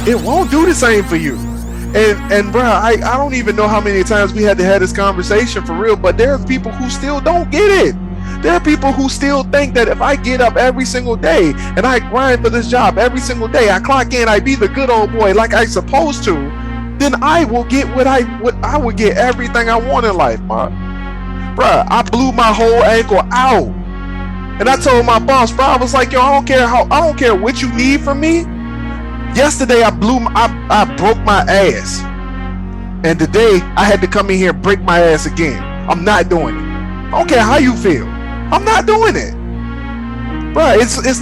it won't do the same for you. And bro, I don't even know how many times we had to have this conversation for real, but there's people who still don't get it. There are people who still think that if I get up every single day and I grind for this job every single day, I clock in, I be the good old boy like I supposed to, then I will get what I would get everything I want in life, bro. Bruh, I blew my whole ankle out. And I told my boss, bro, I was like, yo, I don't care what you need from me. Yesterday I broke my ass. And today I had to come in here and break my ass again. I'm not doing it. I don't care how you feel. I'm not doing it. Bro, it's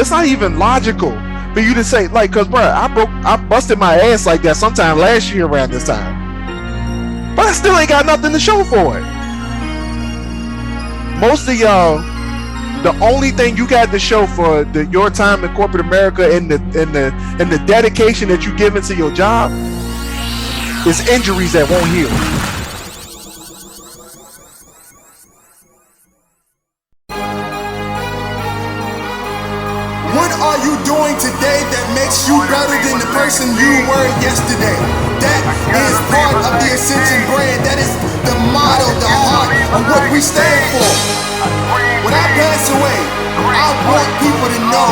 not even logical for you to say, like, cause bro, I busted my ass like that sometime last year around this time. But I still ain't got nothing to show for it. Most of y'all, the only thing you got to show for your time in corporate America and the dedication that you give into your job is injuries that won't heal. What are you doing today that makes you better than the person you were yesterday? That is part of the Ascension brand. That is the motto, the heart of what we stand for. When I pass away, I want people to know.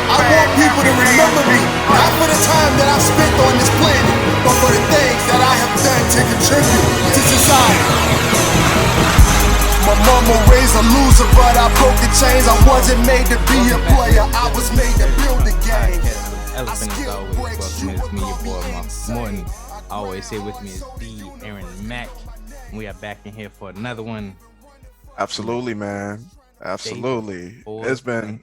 I want people to remember me, not for the time that I spent on this planet, but for the things that I have done to contribute to society. My mama raised a loser, but I broke the chains. I wasn't made to be a player, I was made to build a game. Elephant is always welcome. It's me, your boy Morton. Always here with me is D. Aaron Mack. And we are back in here for another one. Absolutely, man. Absolutely. It's been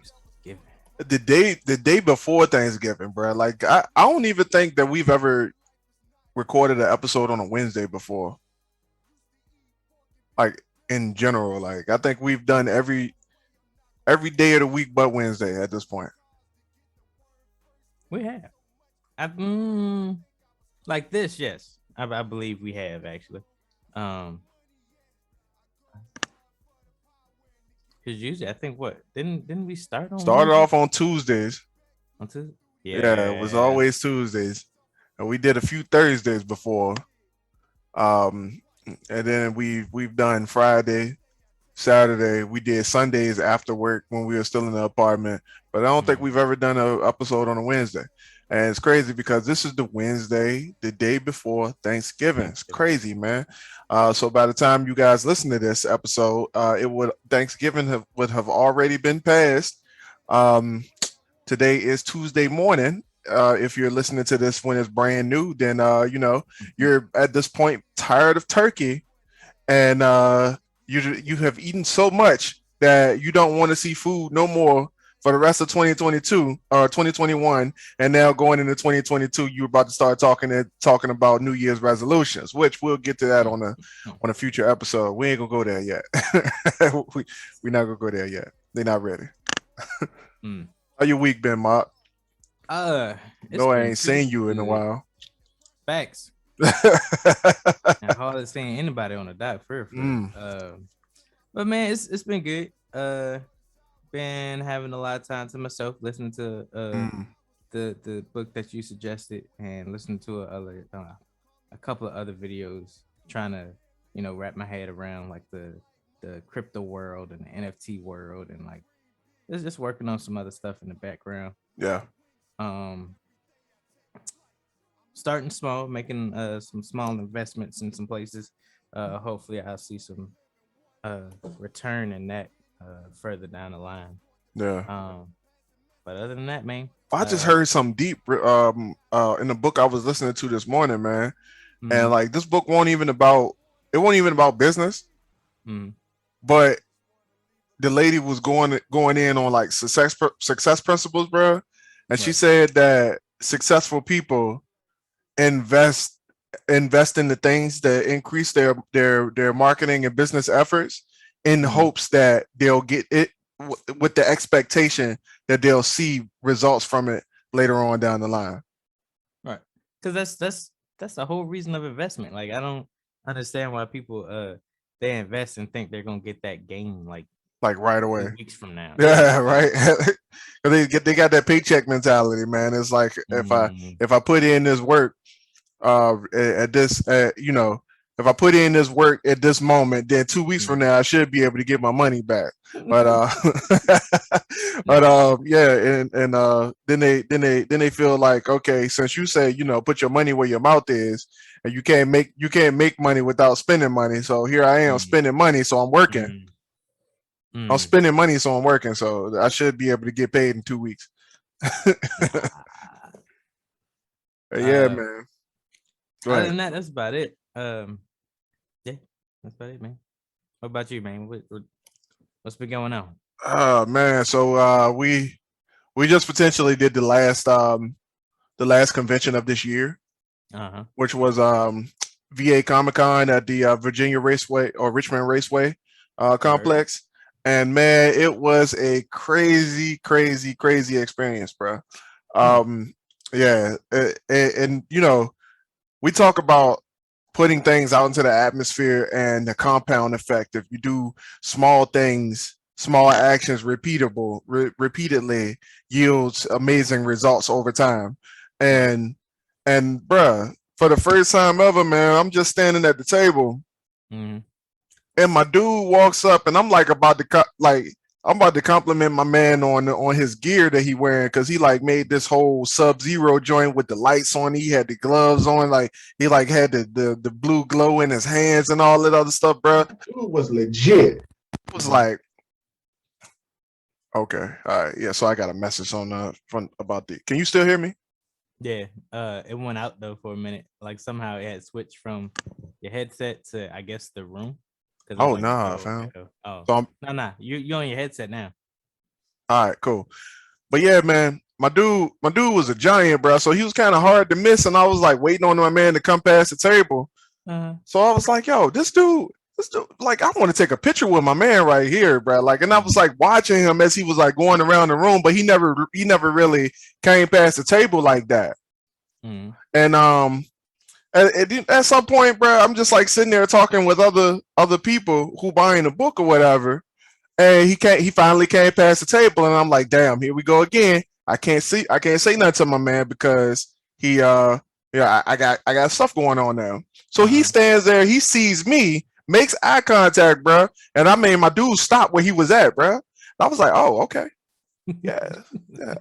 the day before Thanksgiving, bro. Like I don't even think that we've ever recorded an episode on a Wednesday before. Like in general, like I think we've done every day of the week but Wednesday at this point. We have. Like this, yes. I believe we have actually. Because usually I think didn't we started Wednesday? Off on Tuesdays. On Tuesday? Yeah, it was always Tuesdays. And we did a few Thursdays before. And then we've done Friday, Saturday. We did Sundays after work when we were still in the apartment. But I don't think we've ever done an episode on a Wednesday. And it's crazy because this is the Wednesday, the day before Thanksgiving. It's crazy, man. So by the time you guys listen to this episode, Thanksgiving would have already been passed. Today is Tuesday morning. If you're listening to this when it's brand new, then you're at this point tired of turkey, and you have eaten so much that you don't want to see food no more for the rest of 2022 or 2021, and now going into 2022, you're about to start talking about New Year's resolutions, which we'll get to that on a future episode. We ain't gonna go there yet. We're not gonna go there yet. They're not ready. How your week been, Mark? No, I ain't seen you in a while. Facts. And hardly seeing anybody on the dot for but man, it's been good. Been having a lot of time to myself, listening to the book that you suggested, and listening to a couple of other videos, trying to wrap my head around like the crypto world and the NFT world, and like just working on some other stuff in the background. Yeah. Starting small, making some small investments in some places. Hopefully I'll see some return in that further down the line. Yeah. But other than that, man, I just heard some deep in the book I was listening to this morning, man. And like this book won't even about business. But the lady was going in on like success principles, bro. And she said that successful people invest in the things that increase their marketing and business efforts in hopes that they'll get it with the expectation that they'll see results from it later on down the line. Right. Because that's the whole reason of investment. Like I don't understand why people they invest and think they're gonna get that gain like like right 2 away. weeks from now. Yeah, right. They got that paycheck mentality, man. It's like if I put in this work, at this, if I put in this work at this moment, then 2 weeks from now I should be able to get my money back. But yeah, and then they feel like, okay, since you say, put your money where your mouth is, and you can't make money without spending money. So here I am spending money, so I'm working. I'm spending money, so I'm working. So I should be able to get paid in 2 weeks. Yeah, man. Go Other ahead. than that, that's about it. Yeah, that's about it, man. What about you, man? What's been going on? Oh man, so we just potentially did the last convention of this year, which was VA Comic Con at the Virginia Raceway or Richmond Raceway complex. And man, it was a crazy, crazy, crazy experience, bro. Yeah, and we talk about putting things out into the atmosphere and the compound effect. If you do small things, small actions, repeatedly yields amazing results over time. And bruh, for the first time ever, man, I'm just standing at the table, and my dude walks up, and I'm like I'm about to compliment my man on his gear that he wearing, because he like made this whole Sub-Zero joint with the lights on. He had the gloves on, like he like had the blue glow in his hands and all that other stuff, bro. Dude was legit. It was like, okay, all right, yeah. So I got a message on from about the. Can you still hear me? Yeah, it went out though for a minute. Like somehow it had switched from your headset to, I guess, the room. Oh like, nah, fam. Oh, so no, you on your headset now. All right, cool. But yeah, man, my dude was a giant, bro. So he was kind of hard to miss, and I was like waiting on my man to come past the table. So I was like, yo, this dude, like, I want to take a picture with my man right here, bro. Like, and I was like watching him as he was like going around the room, but he never really came past the table like that. And at some point, bro, I'm just like sitting there talking with other people who buying a book or whatever, and he finally came past the table, and I'm like, damn, here we go again. I can't say nothing to my man because he I got stuff going on now. So he stands there, he sees me, makes eye contact, bro, and I made my dude stop where he was at, bro. I was like, oh, okay. Yeah.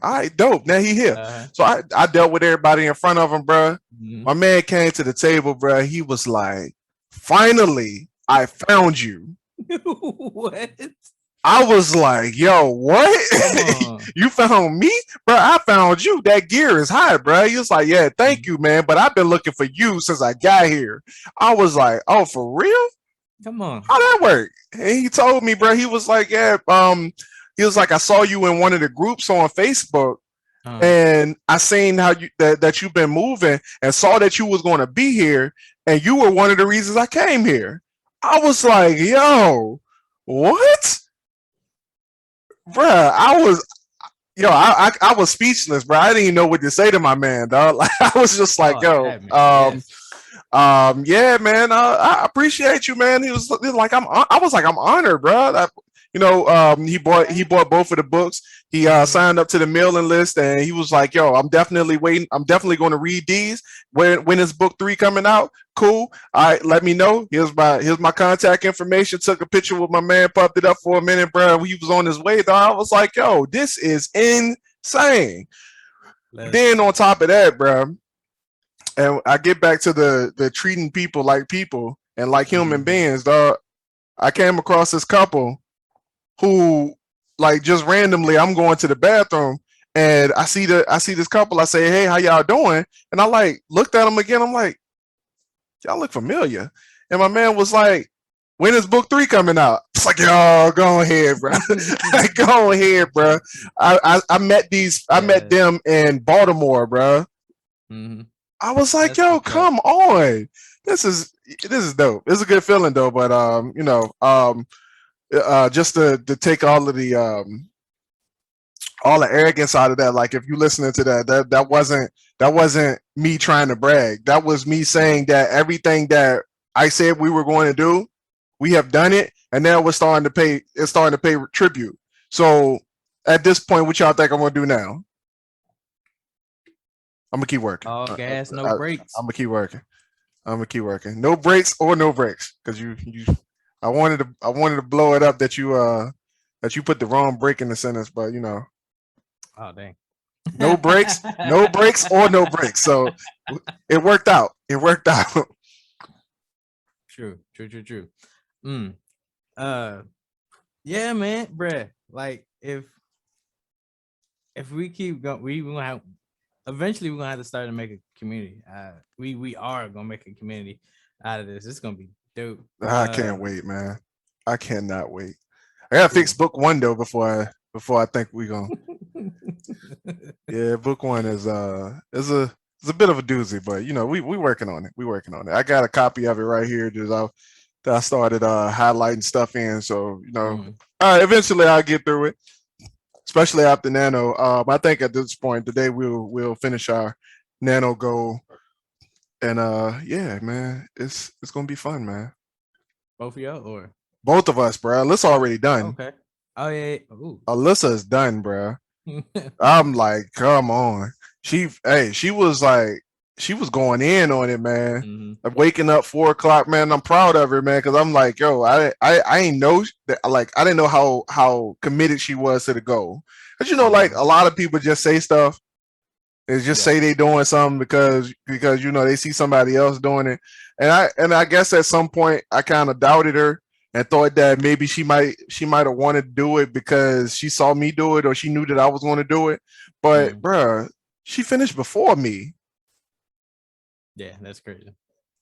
All right, dope. Now he here. So I dealt with everybody in front of him, bro. My man came to the table, bro. He was like, finally, I found you. What? I was like, yo, what? You found me? Bro, I found you. That gear is high, bro. He was like, yeah, thank you, man. But I've been looking for you since I got here. I was like, oh, for real? Come on. How that work? And he told me, bro, he was like, yeah, he was like, I saw you in one of the groups on Facebook, and I seen how you that you've been moving, and saw that you was going to be here, and you were one of the reasons I came here. I was like, yo, what? Bruh, I was speechless, bro. I didn't even know what to say to my man, dog. Like, I was just like, yo, yeah, man, I appreciate you, man. He was like, I was like, I'm honored, bro. He bought both of the books. He signed up to the mailing list, and he was like, yo, I'm definitely waiting. I'm definitely going to read these. When is book 3 coming out? Cool. All right, let me know. Here's my contact information. Took a picture with my man, popped it up for a minute, bro. He was on his way, though. I was like, yo, this is insane. Then on top of that, bro, and I get back to the treating people like people and like human beings, dog. I came across this couple who, like, just randomly, I'm going to the bathroom, and I see this couple. I say, hey, how y'all doing? And I like looked at them again. I'm like, y'all look familiar. And my man was like, when is book 3 coming out? It's like, yo, go ahead, bro. Go ahead, bro. I met them in Baltimore, bro. I was like, yo, come on. This is dope. It's a good feeling though, but just to take all of the arrogance out of that. Like, if you listening to that wasn't me trying to brag. That was me saying that everything that I said we were going to do, we have done it, and now it's starting to pay tribute. So at this point, what y'all think I'm gonna do now? I'm gonna keep working. All gas, no brakes. I'm gonna keep working. I'm gonna keep working. No breaks or no breaks, because I wanted to blow it up that you put the wrong break in the sentence, but Oh dang. no breaks, no breaks or no breaks. So it worked out. It worked out. True. Mm. Yeah, man, bruh. Like if we keep going, we gonna have eventually we're gonna have to start to make a community. We are gonna make a community out of this. It's gonna be dope. I can't wait, man. I cannot wait. I gotta fix book one though before I think we gonna. Yeah, book one is a bit of a doozy, but we working on it. We working on it. I got a copy of it right here that I started highlighting stuff in. So eventually I'll get through it, especially after Nano. I think at this point today we'll finish our Nano goal, and yeah, man, it's gonna be fun, man. Both of y'all or both of us, bro. Alyssa already done. Okay. Oh yeah. Ooh. Alyssa is done, bro. I'm like, come on. She was like, she was going in on it, man. Mm-hmm. Waking up 4:00, man. I'm proud of her, man, because I'm like, yo, I ain't know that, like, I didn't know how committed she was to the goal. But like a lot of people just say stuff. They just say they doing something because they see somebody else doing it, and I guess at some point I kind of doubted her and thought that maybe she might have wanted to do it because she saw me do it or she knew that I was going to do it. But bruh, she finished before me. Yeah, that's crazy.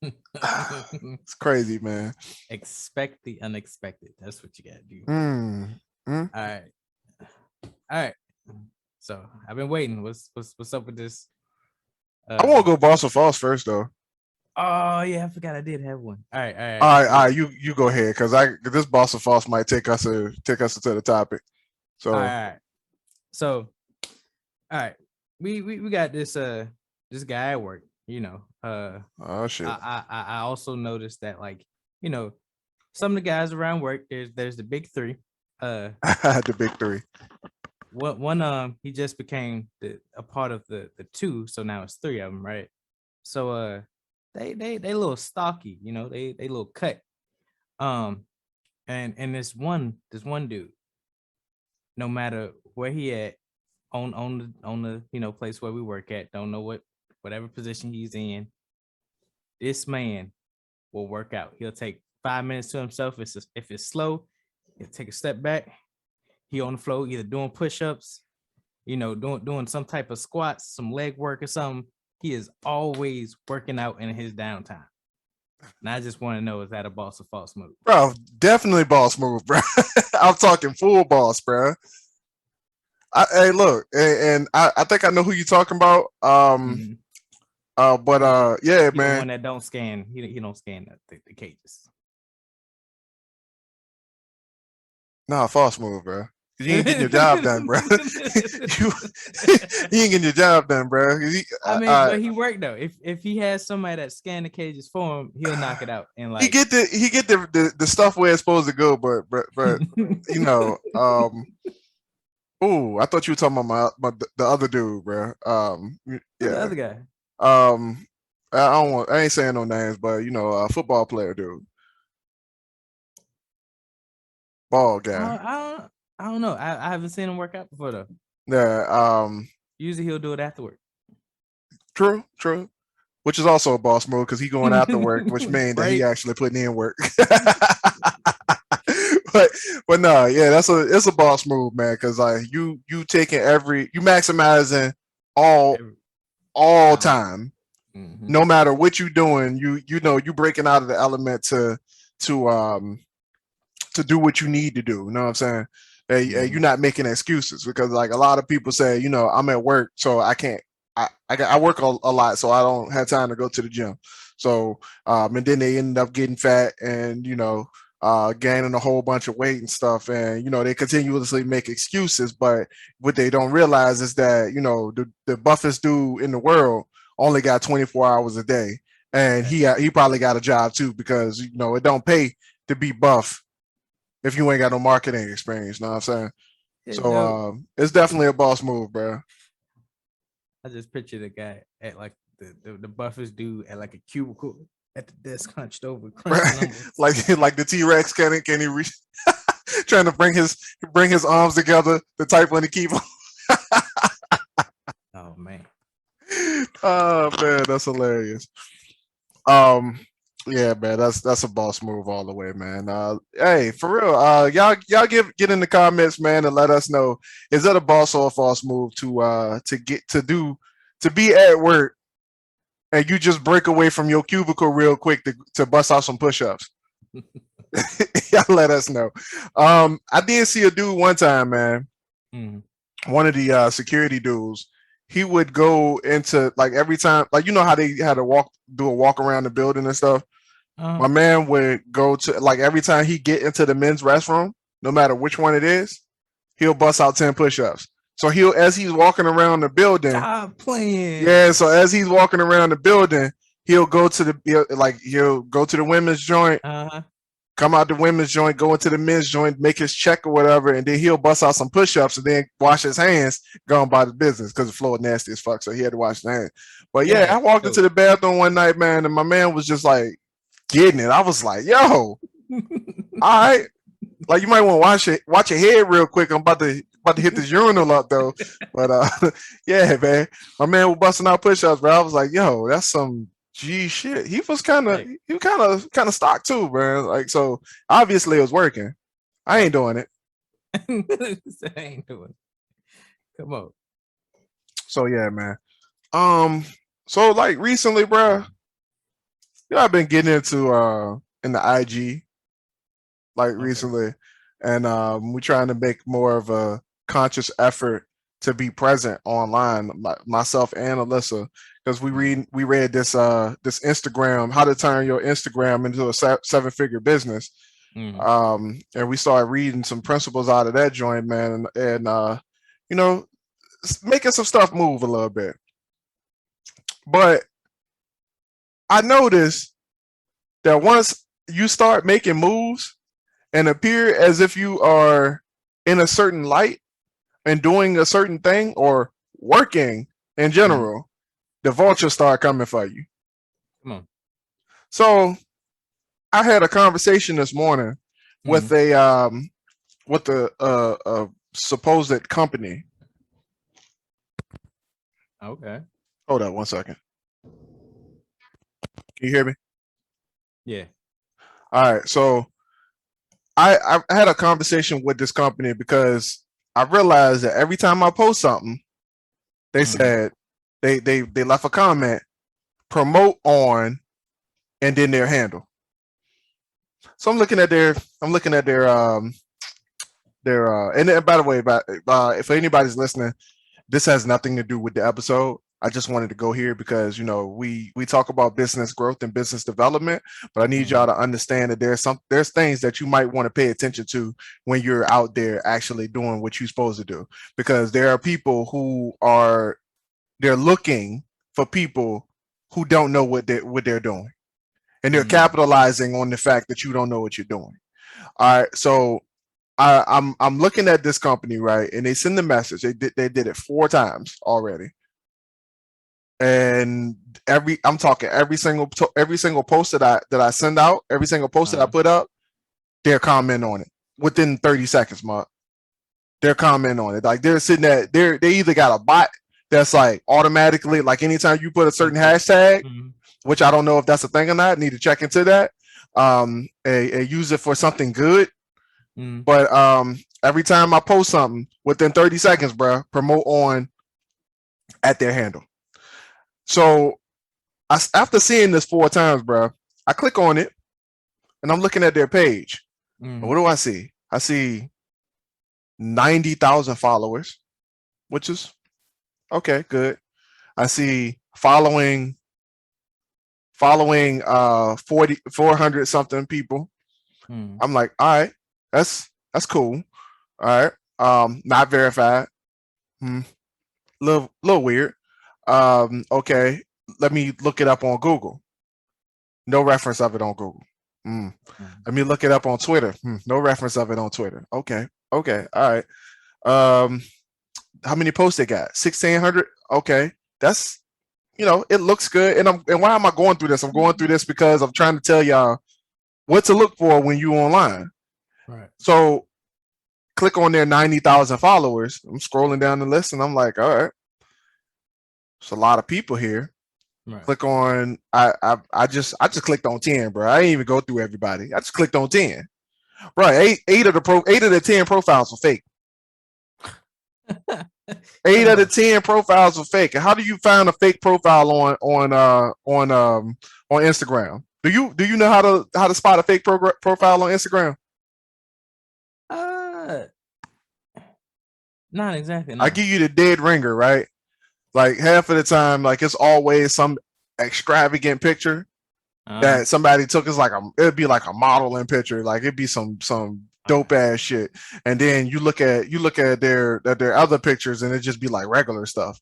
It's crazy, man. Expect the unexpected. That's what you gotta do. All right. So I've been waiting. What's up with this? I want to go Boston Falls first, though. Oh yeah, I forgot I did have one. All right. All right. You go ahead, because this Boston Falls might take us into the topic. So all right. So all right, we got this guy at work. Oh shit. I also noticed that, like, some of the guys around work. There's the big three. The big three. One he just became a part of the two, so now it's three of them, right? So they a little stocky, they a little cut. And this one dude, no matter where he at on the place where we work at, don't know whatever position he's in, this man will work out. He'll take 5 minutes to himself. If it's slow, he'll take a step back. He on the floor either doing push-ups, doing some type of squats, some leg work or something. He is always working out in his downtime. And I just want to know, is that a boss or false move? Bro, definitely boss move, bro. I'm talking full boss, bro. Hey, look, and I think I know who you're talking about. But yeah, he's man. The one that don't scan. He don't scan the cages. Nah, false move, bro. You ain't getting your job done, bro. you ain't getting your job done, bro. But he worked though. If he has somebody that scan the cages for him, he'll knock it out. And like he get the stuff where it's supposed to go, but oh, I thought you were talking about the other dude, bro. Yeah, the other guy. I ain't saying no names, but a football player dude. Ball guy. I don't know. I haven't seen him work out before though. Yeah. Usually he'll do it after work. True. Which is also a boss move because he going after work, which means that he actually putting in work. but no, yeah, it's a boss move, man. Because like you taking you maximizing all time, no matter what you doing. You breaking out of the element to do what you need to do. You know what I'm saying? You're not making excuses because like a lot of people say, I'm at work, so I can't. I work a lot, so I don't have time to go to the gym. So and then they end up getting fat and gaining a whole bunch of weight and stuff, and they continuously make excuses. But what they don't realize is that the buffest dude in the world only got 24 hours a day, and he probably got a job too because it don't pay to be buff if you ain't got no marketing experience. Know what I'm saying? It's So dope. it's definitely a boss move, bro. I just picture the guy at like the buffest dude at like a cubicle at the desk, hunched over, crunching numbers. like the T-Rex can he reach trying to bring his arms together to type on the keyboard. Oh man. Oh man, that's hilarious. Um, yeah, man, that's a boss move all the way, man. Hey, for real, y'all get in the comments, man, and let us know, is that a boss or a false move to be at work and you just break away from your cubicle real quick to bust out some push-ups. Y'all let us know. I did see a dude one time, man. One of the security dudes. He would go into like every time, like you know how they had to do a walk around the building and stuff. My man would go to like every time he get into the men's restroom, no matter which one it is, he'll bust out 10 push-ups. So as he's walking around the building, stop playing. Yeah, so as he's walking around the building, he'll go to the women's joint, come out the women's joint, go into the men's joint, make his check or whatever, and then he'll bust out some push-ups and then wash his hands, go on by the business because the floor nasty as fuck, so he had to wash his hands. But yeah, I walked into the bathroom one night, man, and my man was just like getting it. I was like, yo, all right. Like you might want to watch your head real quick. I'm about to hit this urinal up though. But yeah, man. My man was busting out push-ups, bro. I was like, yo, that's some G shit. He was kind of stocked too, bro. Like, so obviously it was working. I ain't doing it. I ain't doing it. Come on. So yeah, man. So like recently, bro, I've been getting into in the IG like recently, and we're trying to make more of a conscious effort to be present online, myself and Alyssa, because we read this Instagram, how to turn your Instagram into a 7-figure business. And we started reading some principles out of that joint, man, and you know, making some stuff move a little bit. But I noticed that once you start making moves and appear as if you are in a certain light and doing a certain thing or working in general, the vultures start coming for you. Come on. So I had a conversation this morning with a supposed company. Okay. Hold on 1 second. Can you hear me? Yeah. All right. So I had a conversation with this company because I realized that every time I post something, they said they left a comment, promote on, and then their handle. So I'm looking at their and by the way, if anybody's listening, this has nothing to do with the episode. I just wanted to go here because we talk about business growth and business development, but I need y'all to understand that there's things that you might want to pay attention to when you're out there actually doing what you're supposed to do, because there are people who they're looking for people who don't know what they're doing, and they're capitalizing on the fact that you don't know what you're doing. All right, so I'm looking at this company, right, and they send the message. They did it 4 times already. And I'm talking every single post that I send out, every single post that I put up, they're commenting on it within 30 seconds, Mark. They're commenting on it. Like they're sitting there, they either got a bot that's like automatically, like anytime you put a certain hashtag, which I don't know if that's a thing or not, need to check into that, and use it for something good. But every time I post something within 30 seconds, bro, promote on at their handle. So after seeing this 4 times, bro, I click on it and I'm looking at their page. What do I see? I see 90,000 followers, which is okay, good. I see following 400 something people. I'm like, all right, that's cool. All right. Not verified. Little weird. Okay, let me look it up on Google. No reference of it on Google. Mm. Let me look it up on Twitter. No reference of it on Twitter. Okay. All right. Um, how many posts they got? 1,600. Okay, that's it looks good. And why am I going through this? I'm going through this because I'm trying to tell y'all what to look for when you online. Right. So click on their 90,000 followers. I'm scrolling down the list and I'm like, all right, there's a lot of people here. Right. Click on I just clicked on 10, bro. I didn't even go through everybody. I just clicked on 10. Bro, eight of the 10 profiles were fake. 8 out of 10 profiles were fake. And how do you find a fake profile on Instagram? Do you know how to spot a fake profile on Instagram? Not exactly. No. I give you the dead ringer, right? Like half of the time, like it's always some extravagant picture that somebody took. It's like it'd be like a modeling picture, like it'd be some dope ass shit. And then you look at their other pictures, and it just be like regular stuff.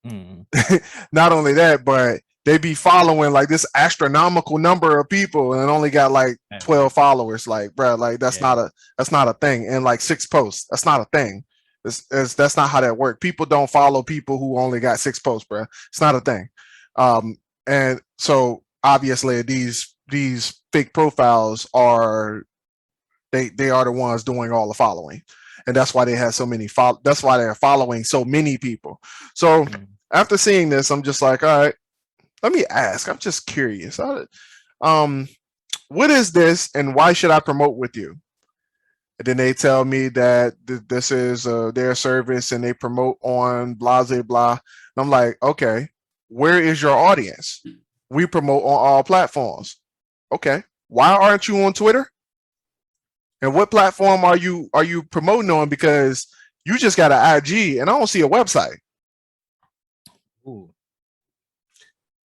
Not only that, but they be following like this astronomical number of people and only got like 12 followers. Like, bro, like that's not a thing. And like 6 posts, that's not a thing. That's not how that works. People don't follow people who only got 6 posts, bro. It's not a thing. And so obviously these fake profiles are they are the ones doing all the following, and that's why they have so many. That's why they're following so many people. So after seeing this, I'm just like, all right, let me ask. I'm just curious. What is this, and why should I promote with you? And then they tell me that this is their service and they promote on blah, blah, blah. And I'm like, okay, where is your audience? We promote on all platforms. Okay, why aren't you on Twitter? And what platform are you promoting on? Because you just got an IG and I don't see a website. Ooh.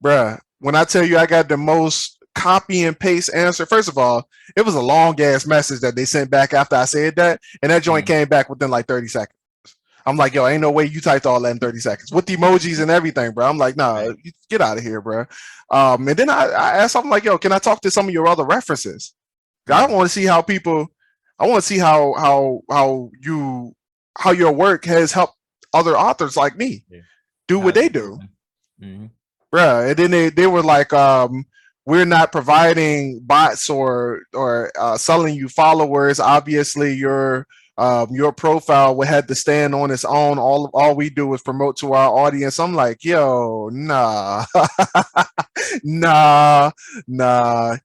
Bruh, when I tell you I got the most copy and paste answer, first of all, it was a long ass message that they sent back after I said that, and that joint came back within like 30 seconds. I'm like, yo, ain't no way you typed all that in 30 seconds with the emojis and everything, bro. I'm like, nah, get out of here, bro. And then I asked something like, yo, can I talk to some of your other references? I want to see how people, I want to see how your work has helped other authors like me do what they do. Bruh. And then they were like, we're not providing bots or selling you followers. Obviously, your profile would have to stand on its own. All we do is promote to our audience. I'm like, yo, nah, nah,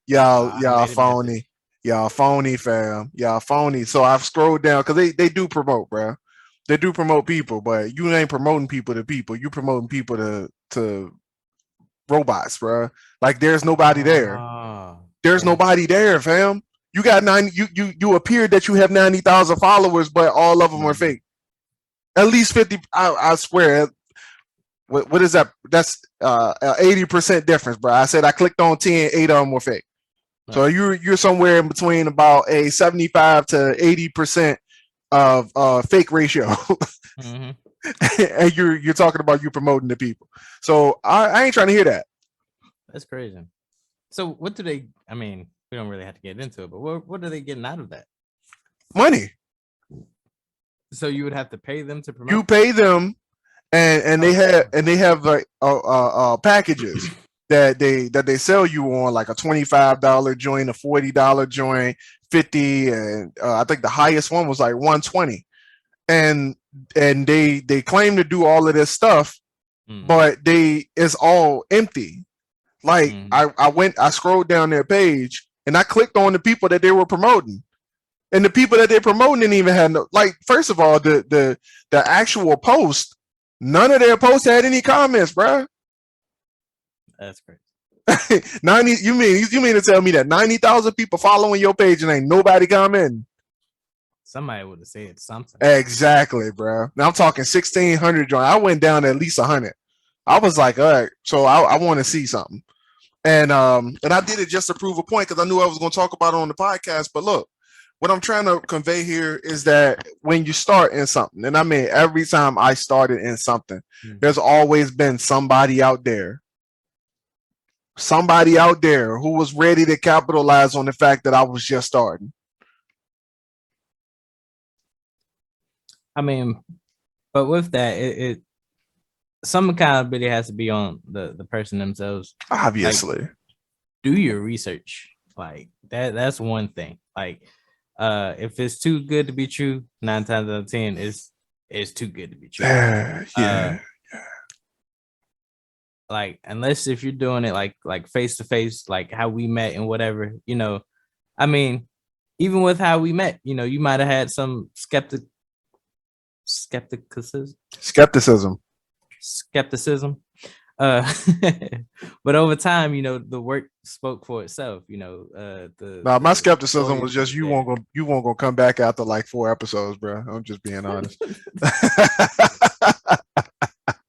y'all phony. Y'all phony, fam. Y'all phony. So I've scrolled down because they do promote, bro. They do promote people, but you ain't promoting people to people. You promoting people to robots, bro. Like there's nobody there. There's nobody there, fam. You got 90. You appeared that you have 90,000 followers, but all of them are fake. At least 50. I swear. What is that? That's 80% difference, bro. I said I clicked on 10, 8 of them were fake. So you're somewhere in between about a 75 to 80% of fake ratio. And you're talking about you promoting the people. So I ain't trying to hear that. That's crazy. So what do they? I mean, we don't really have to get into it, but what are they getting out of that? Money. So you would have to pay them to promote. You pay them, and they have like packages that they sell you on, like a $25 joint, a $40 joint, 50, and I think the highest one was like 120. And they claim to do all of this stuff, but it's all empty. Like I scrolled down their page and I clicked on the people that they were promoting, and the people that they're promoting didn't even have no, like, first of all, the actual post, none of their posts had any comments, bro. That's crazy. 90. You mean to tell me that 90,000 people following your page and ain't nobody commenting? Somebody would have said something. Exactly, bro. Now I'm talking 1,600 joint. I went down to at least 100. I was like, all right, so I want to see something, and I did it just to prove a point because I knew I was going to talk about it on the podcast. But look, what I'm trying to convey here is that when you start in something, and I mean every time I started in something, there's always been somebody out there somebody out there who was ready to capitalize on the fact that I was just starting. I mean, but with that, it some accountability has to be on the person themselves. Obviously. Like, do your research. Like that's one thing. Like if it's too good to be true, 9 times out of 10 it's too good to be true. Yeah. Like unless if you're doing it like face to face, like how we met and whatever, you know, I mean, even with how we met, you know, you might have had some skepticism. Uh but over time, you know, the work spoke for itself, you know. My skepticism was just was you there. won't go come back after like 4 episodes, bro. I'm just being honest.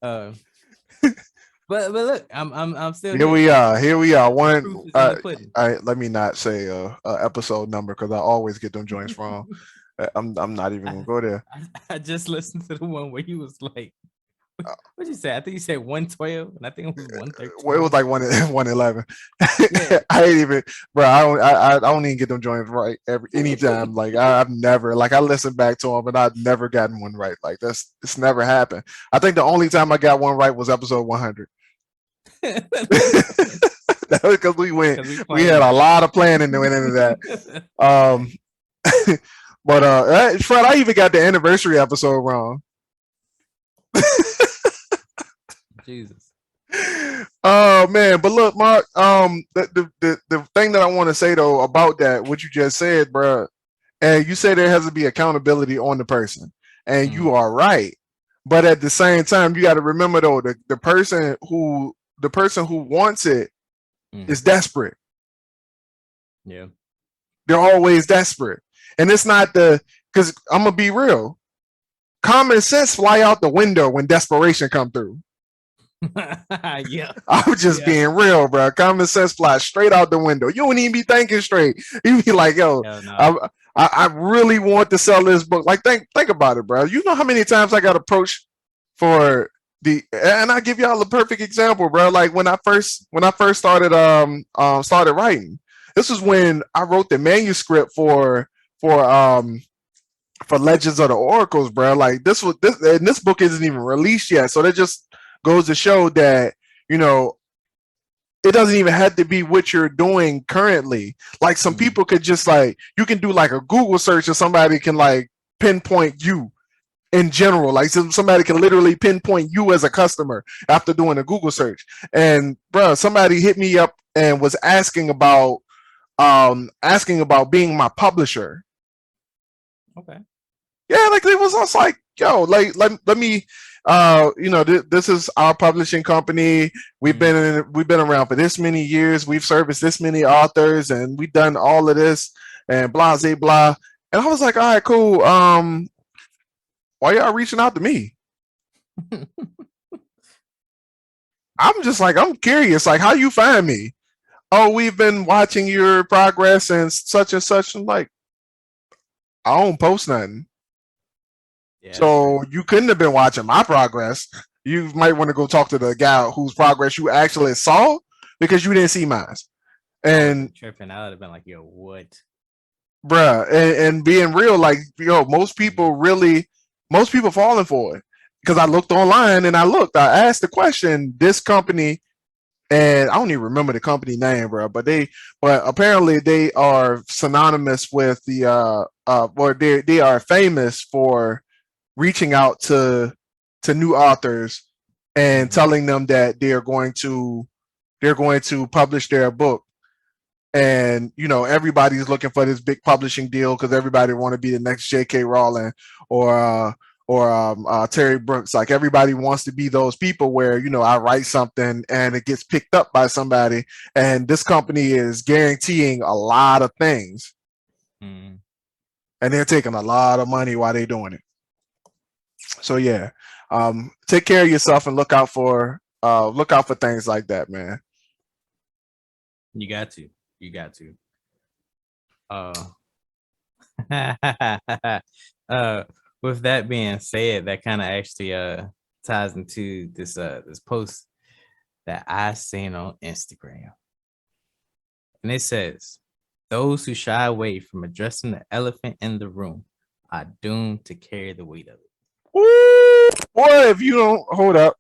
uh but look, I'm still Here we are. Here we are. The proof is in the pudding. Let me not say a episode number because I always get them joints wrong. I'm not even gonna go there. I just listened to the one where he was like, what'd you say? I think you said 112, and I think it was 113. Well, it was like 111. Yeah. I ain't even, bro. I don't even get them joints right anytime. Like I've never, like I listened back to them, and I've never gotten one right. Like it's never happened. I think the only time I got one right was episode 100. Because we had a lot of planning that went into that. But Fred, I even got the anniversary episode wrong. Jesus. Oh man, but look, Mark. The thing that I want to say though about that, what you just said, bro, and you say there has to be accountability on the person, and you are right. But at the same time, you got to remember though, the person who wants it is desperate. Yeah, they're always desperate, and it's not because I'm gonna be real. Common sense fly out the window when desperation come through. Yeah, I'm just being real, bro. Common sense flies straight out the window. You don't even be thinking straight. You be like, yo, no. I really want to sell this book. Like, think about it, bro. You know how many times I got approached for and I give y'all a perfect example, bro. Like when I first started started writing. This was when I wrote the manuscript for Legends of the Oracles, bro. Like this book isn't even released yet, so that just goes to show that, you know, it doesn't even have to be what you're doing currently. Like some people could just like, you can do like a Google search and somebody can like pinpoint you in general. Like somebody can literally pinpoint you as a customer after doing a Google search. And bro, somebody hit me up and was asking about being my publisher. Okay. Yeah, like it was just like, yo, like let me you know, this is our publishing company. We've been around for this many years. We've serviced this many authors, and we've done all of this, and blah blah blah. And I was like, all right, cool. Why y'all reaching out to me? I'm just like, I'm curious, like how you find me. Oh, we've been watching your progress and such and such. I'm like, I don't post nothing. Yeah, so you couldn't have been watching my progress. You might want to go talk to the guy whose progress you actually saw, because you didn't see mine. And tripping, I would have been like, yo, what? Bruh, and being real, like, yo, most people falling for it. Because I looked online and I asked the question, this company, and I don't even remember the company name, bro, but apparently they are synonymous with the or they are famous for reaching out to new authors and telling them that they're going to publish their book. And you know, everybody's looking for this big publishing deal because everybody want to be the next J.K. Rowling or Terry Brooks. Like everybody wants to be those people where, you know, I write something and it gets picked up by somebody, and this company is guaranteeing a lot of things, and they're taking a lot of money while they're doing it. So yeah, take care of yourself and look out for things like that, man. You got to. With that being said, that kind of actually ties into this post that I seen on Instagram. And it says, those who shy away from addressing the elephant in the room are doomed to carry the weight of it. Woo! Boy, if you don't hold up,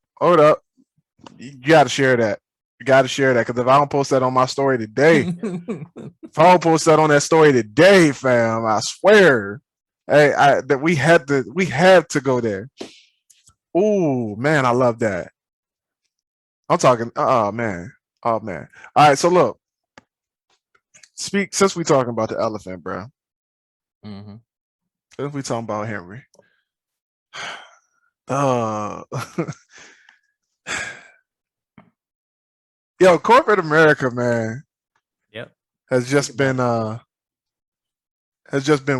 you gotta share that. You gotta share that because if I don't post that on my story today, if I don't post that on that story today, fam, I swear, hey, that we had to go there. Ooh, man, I love that. I'm talking. Oh man. All right, so look, since we talking about the elephant, bro. Mm-hmm. Since we talking about Henry, uh, yo, corporate America, man, Yep. has just been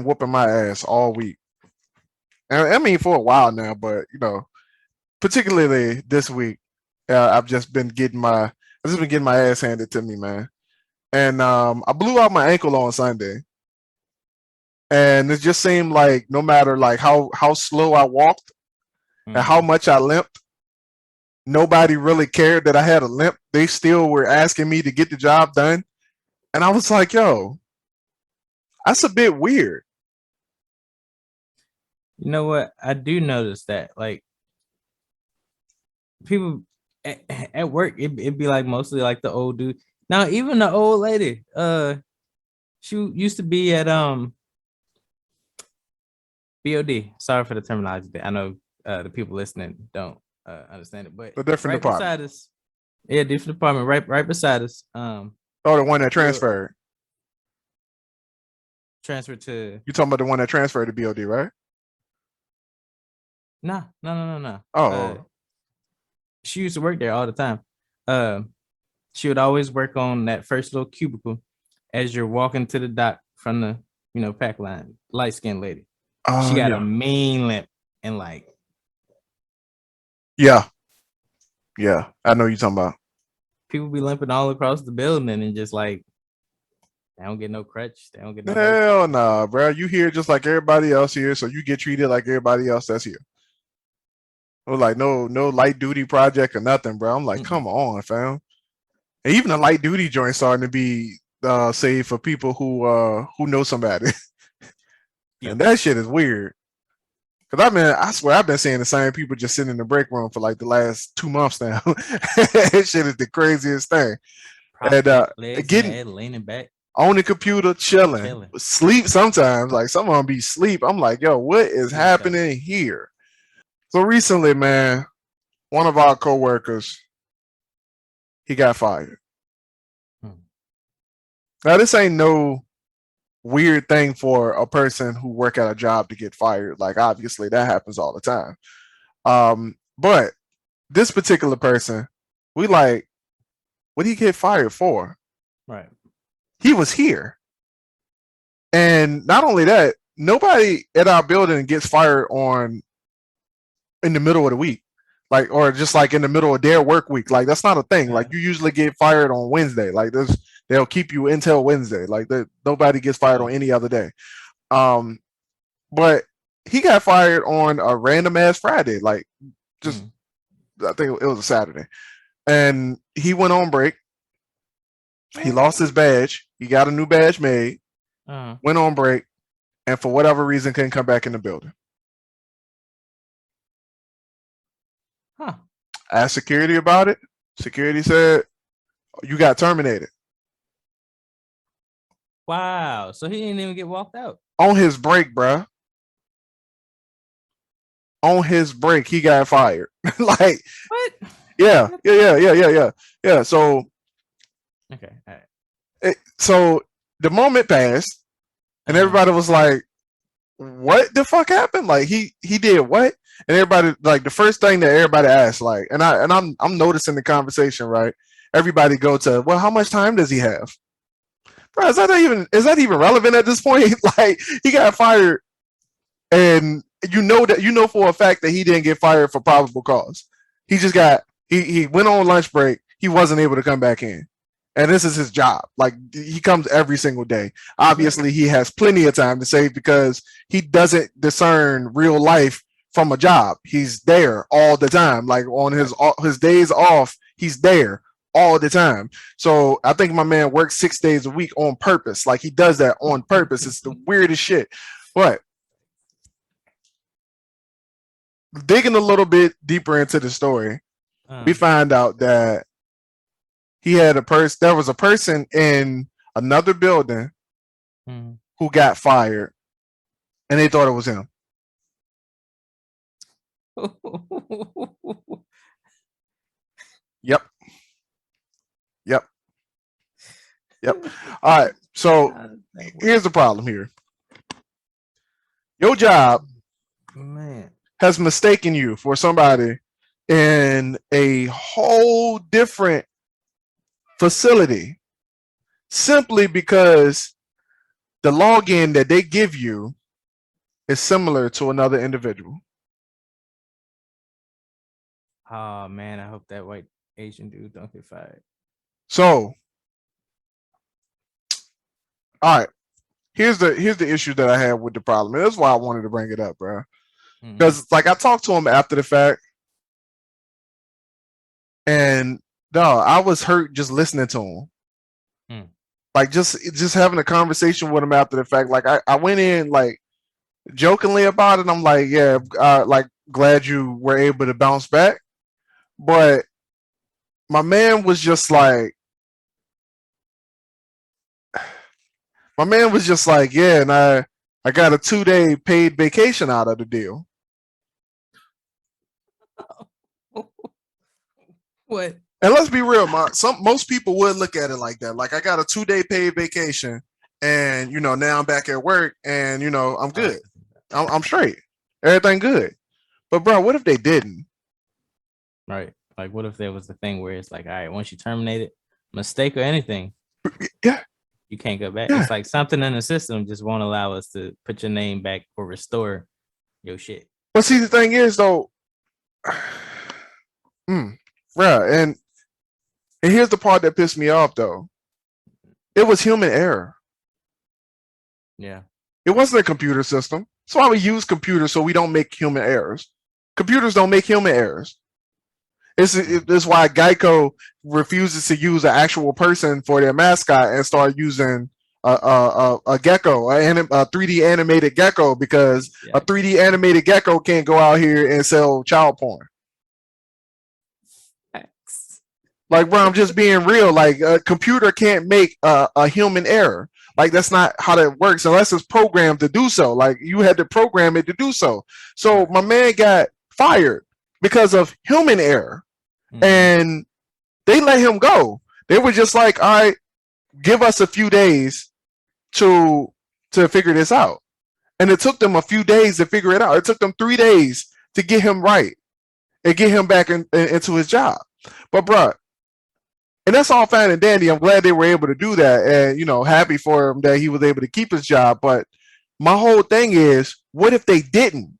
whooping my ass all week. And I mean for a while now, but particularly this week, I've just been getting my ass handed to me, man. And I blew out my ankle on Sunday, and it just seemed like no matter like how slow I walked and how much I limped, nobody really cared that I had a limp. They still were asking me to get the job done, and I was like, "Yo, that's a bit weird." You know what? I do notice that, like, people at work, it'd be like mostly like the old dude. Now, even the old lady, she used to be at BOD. Sorry for the terminology. I know the people listening don't understand it, but a different right department. beside us, yeah, different department, right beside us. Oh, the one that transferred. Transferred to. You talking about the one that transferred to BOD, right? No. Oh, she used to work there all the time. She would always work on that first little cubicle as you're walking to the dock from the pack line. Light skinned lady. She got a mean limp and like. Yeah, I know you're talking about. People be limping all across the building and just like they don't get no crutch. They don't get no. Hell nah, bro. You here just like everybody else here, so you get treated like everybody else that's here. Or like no light duty project or nothing, bro. I'm like, come on, fam. And even the light duty joint starting to be saved for people who know somebody. Yep. And that shit is weird. Cause I swear I've been seeing the same people just sitting in the break room for like the last 2 months now. That shit is the craziest thing. And getting leaning back on the computer, chilling, sleep sometimes. Like some of them be sleep. I'm like, yo, what is happening here? So recently, man, one of our coworkers, he got fired. Now this ain't no weird thing for a person who work at a job to get fired. Like obviously that happens all the time. But this particular person, we like, what did he get fired for? Right. He was here. And not only that, nobody at our building gets fired in the middle of the week. Like, or just like in the middle of their work week. Like that's not a thing. Like you usually get fired on Wednesday. Like they'll keep you until Wednesday. Like nobody gets fired on any other day. But he got fired on a random ass Friday. Like just I think it was a Saturday. And he went on break. He lost his badge. He got a new badge made. Went on break, and for whatever reason couldn't come back in the building. Asked security about it. Security said, you got terminated. Wow. So he didn't even get walked out. On his break, bruh. On his break, he got fired. Like, what? Yeah. So, okay. All right. So the moment passed, and everybody was like, what the fuck happened? Like he did what? And everybody, like, the first thing that everybody asked, like, and I'm noticing the conversation, right? Everybody go to, well, how much time does he have? Bro, is that even relevant at this point? Like, he got fired, and you know for a fact that he didn't get fired for probable cause. He just he went on lunch break. He wasn't able to come back in. And this is his job. Like, he comes every single day. Obviously, he has plenty of time to save because he doesn't discern real life from a job. He's there all the time. Like on his days off, he's there all the time. So I think my man works 6 days a week on purpose. Like he does that on purpose. It's the weirdest shit. But digging a little bit deeper into the story, we find out that he had a person. There was a person in another building who got fired, and they thought it was him. Yep. All right. So here's the problem here. Your job, man, has mistaken you for somebody in a whole different facility simply because the login that they give you is similar to another individual. Oh man, I hope that white Asian dude don't get fired. So, all right, here's the issue that I had with the problem. And that's why I wanted to bring it up, bro. Because like I talked to him after the fact, and no, I was hurt just listening to him. Like just having a conversation with him after the fact. Like I went in like jokingly about it. I'm like, yeah, like glad you were able to bounce back. But my man was just like, yeah, and I got a 2-day paid vacation out of the deal. What? And let's be real, most people would look at it like that. Like I got a 2-day paid vacation, and you know now I'm back at work, and you know I'm good, I'm straight, everything good. But bro, what if they didn't? Right. Like, what if there was the thing where it's like, all right, once you terminate it, mistake or anything, yeah, you can't go back. Yeah. It's like something in the system just won't allow us to put your name back or restore your shit. But see, the thing is though, and here's the part that pissed me off though. It was human error. Yeah. It wasn't a computer system. That's why we use computers, so we don't make human errors. Computers don't make human errors. This is why Geico refuses to use an actual person for their mascot and start using a gecko, a 3D animated gecko, because a 3D animated gecko can't go out here and sell child porn. Like, bro, I'm just being real. Like, a computer can't make a human error. Like, that's not how that works unless it's programmed to do so. Like, you had to program it to do so. So my man got fired because of human error. And they let him go. They were just like, all right, give us a few days to figure this out. And it took them a few days to figure it out. It took them 3 days to get him right and get him back into his job. But bro, and that's all fine and dandy. I'm glad they were able to do that, and you know, happy for him that he was able to keep his job. But my whole thing is, what if they didn't?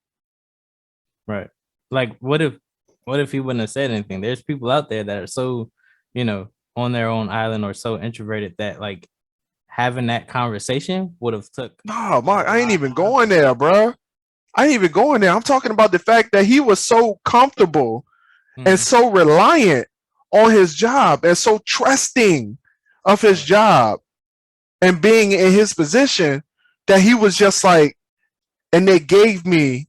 Right. Like, what if he wouldn't have said anything? There's people out there that are so, you know, on their own island or so introverted that like having that conversation would have took. No, Mark, I ain't even going there, bro. I ain't even going there. I'm talking about the fact that he was so comfortable and so reliant on his job and so trusting of his job and being in his position that he was just like, and they gave me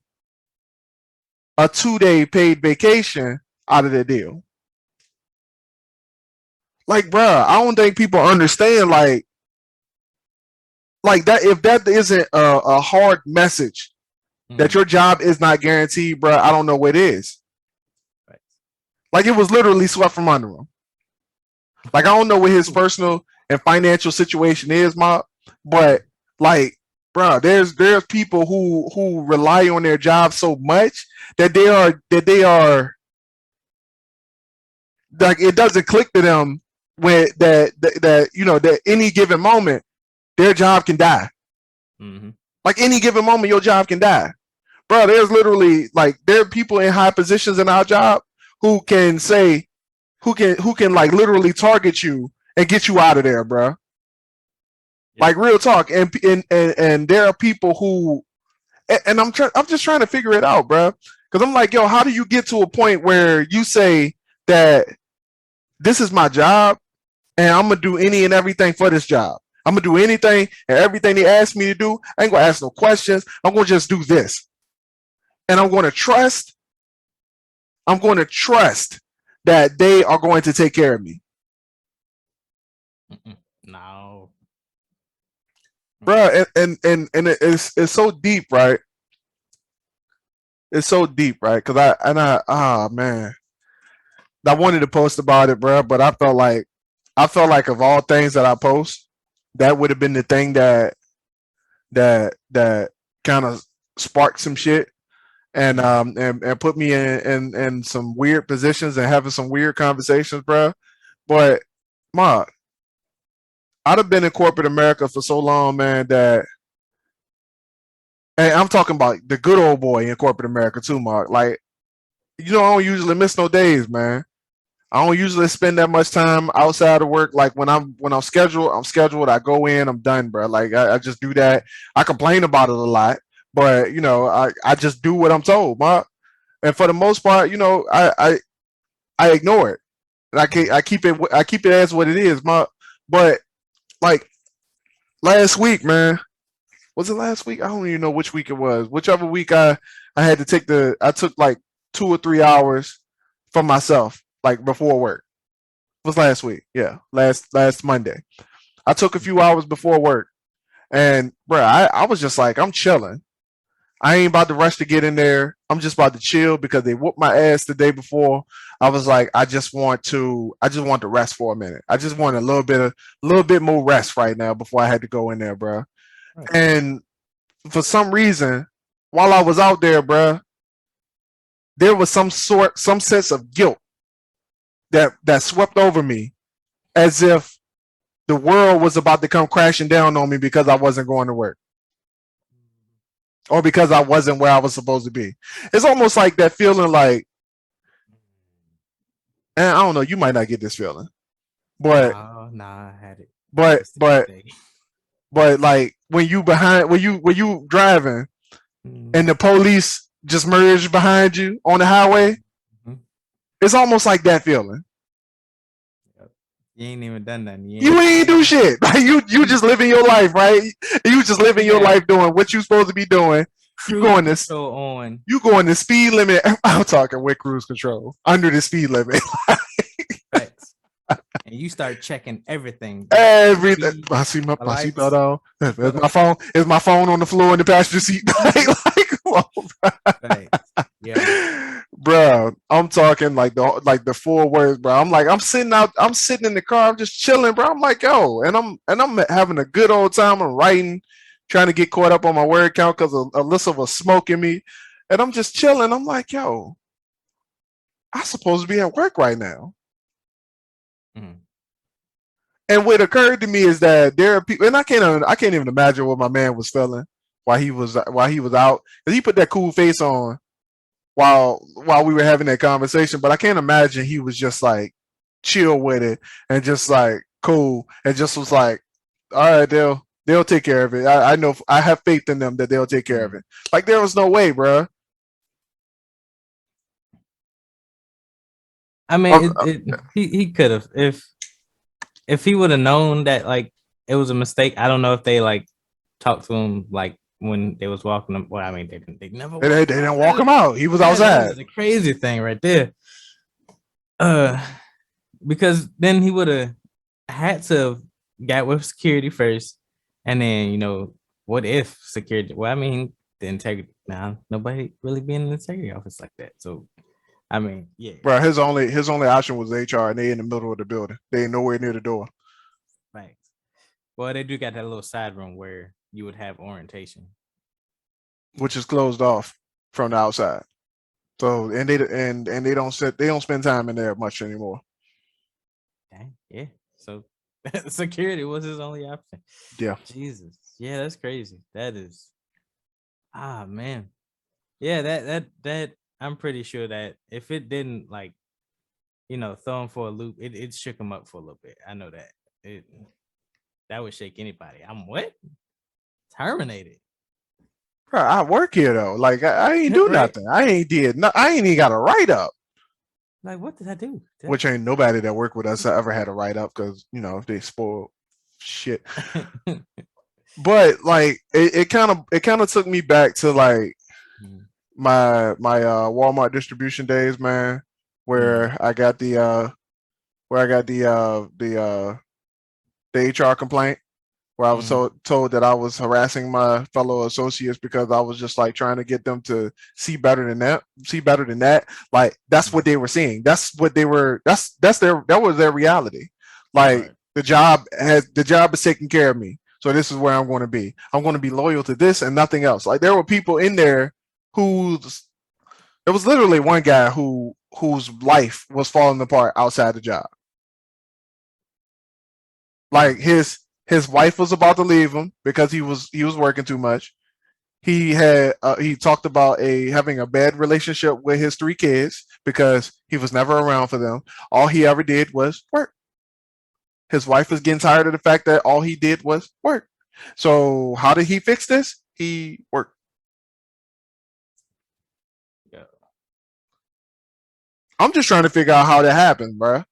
a 2-day paid vacation out of the deal. Like, bruh, I don't think people understand like that. If that isn't a hard message that your job is not guaranteed, bruh, I don't know what is. Right. Like, it was literally swept from under him. Like, I don't know what his personal and financial situation is, but like, bro, there's people who rely on their job so much that they are like, it doesn't click to them when that you know that any given moment their job can die. Like, any given moment your job can die, bro. There's literally like, there are people in high positions in our job who can say, who can like literally target you and get you out of there, bro. Like, real talk. And there are people who, and I'm just trying to figure it out, bro. Because I'm like, yo, how do you get to a point where you say that this is my job, and I'm gonna do any and everything for this job. I'm gonna do anything and everything they ask me to do. I ain't gonna ask no questions. I'm gonna just do this, and I'm gonna trust. I'm going to trust that they are going to take care of me. No, bro, and it's so deep, right? It's so deep, right? Because man, I wanted to post about it, bro, but I felt like of all things that I post, that would have been the thing that kind of sparked some shit and put me in some weird positions and having some weird conversations, bro. But Mark, I'd have been in corporate America for so long, man, that and I'm talking about the good old boy in corporate America too, Mark. Like, I don't usually miss no days, man. I don't usually spend that much time outside of work. Like when I'm scheduled, I'm scheduled. I go in, I'm done, bro. Like I just do that. I complain about it a lot, but I just do what I'm told, Mark. And for the most part, I ignore it. And I keep it as what it is, Mark. But like last week, man, was it last week? I don't even know which week it was. Whichever week I had to I took like 2 or 3 hours for myself, like before work. It was last week. Yeah. Last Monday. I took a few hours before work. And bro, I was just like, I'm chilling. I ain't about to rush to get in there. I'm just about to chill because they whooped my ass the day before. I was like, I just want to rest for a minute. I just want a little bit more rest right now before I had to go in there, bro. right. And for some reason, while I was out there, bro, there was some sense of guilt that swept over me, as if the world was about to come crashing down on me because I wasn't going to work, or because I wasn't where I was supposed to be. It's almost like that feeling, like, and I don't know, you might not get this feeling, but I had it. but It's the but day. but like when you driving and the police just merge behind you on the highway, it's almost like that feeling. You ain't even done nothing. You ain't do shit. Like you just living your life, right? You just living your life doing what you supposed to be doing. You Cruise control on. You going the speed limit. I'm talking with cruise control under the speed limit. Facts. And you start checking everything. Everything. I see my seatbelt on. Is my phone on the floor in the passenger seat? Like, come on, right. Yeah. Bro, I'm talking like the 4 words, bro. I'm sitting in the car, I'm just chilling, bro. I'm like, yo, and I'm having a good old time. I'm writing, trying to get caught up on my word count because Alyssa was smoking me, and I'm just chilling. I'm like, yo, I'm supposed to be at work right now. And what occurred to me is that there are people, and I can't even imagine what my man was feeling while he was out, because he put that cool face on while we were having that conversation. But I can't imagine he was just like chill with it and just like cool and just was like, all right, they'll take care of it. I know, I have faith in them that they'll take care of it. Like, there was no way, bro. I mean, he could have, if he would have known that like it was a mistake. I don't know if they like talked to him like when they was walking him. Well, I mean, they never they didn't walk him out. He was outside. That's the crazy thing right there. Because then he would have had to have got with security first, and then what if security? Well, I mean, the integrity. Now nobody really be in the integrity office like that. So I mean, yeah. Bro, his only option was HR, and they in the middle of the building. They ain't nowhere near the door. Right. Well, they do got that little side room where you would have orientation, which is closed off from the outside. So and they don't spend time in there much anymore. Dang, yeah. So security was his only option. Yeah. Jesus. Yeah, that's crazy. That is. Man. Yeah, that I'm pretty sure that if it didn't like, throw him for a loop, it shook him up for a little bit. I know that that would shake anybody. I'm what? Terminated. Bro, I work here though. Like I ain't do nothing. I ain't even got a write up. Like, what did I do? Which ain't nobody that worked with us ever had a write up because they spoil shit. But like it kind of took me back to like my Walmart distribution days, man, where I got the HR complaint where I was told that I was harassing my fellow associates because I was just like trying to get them to see better than that. Like that's what they were seeing. That's what they were. That was their reality. Like the job is taking care of me. So this is where I'm going to be. I'm going to be loyal to this and nothing else. Like there were people in there there was literally one guy whose life was falling apart outside the job. Like his wife was about to leave him because he was working too much. He talked about having a bad relationship with his 3 kids because he was never around for them. All he ever did was work. His wife was getting tired of the fact that all he did was work. So how did he fix this? He worked. Yeah. I'm just trying to figure out how that happened, bro.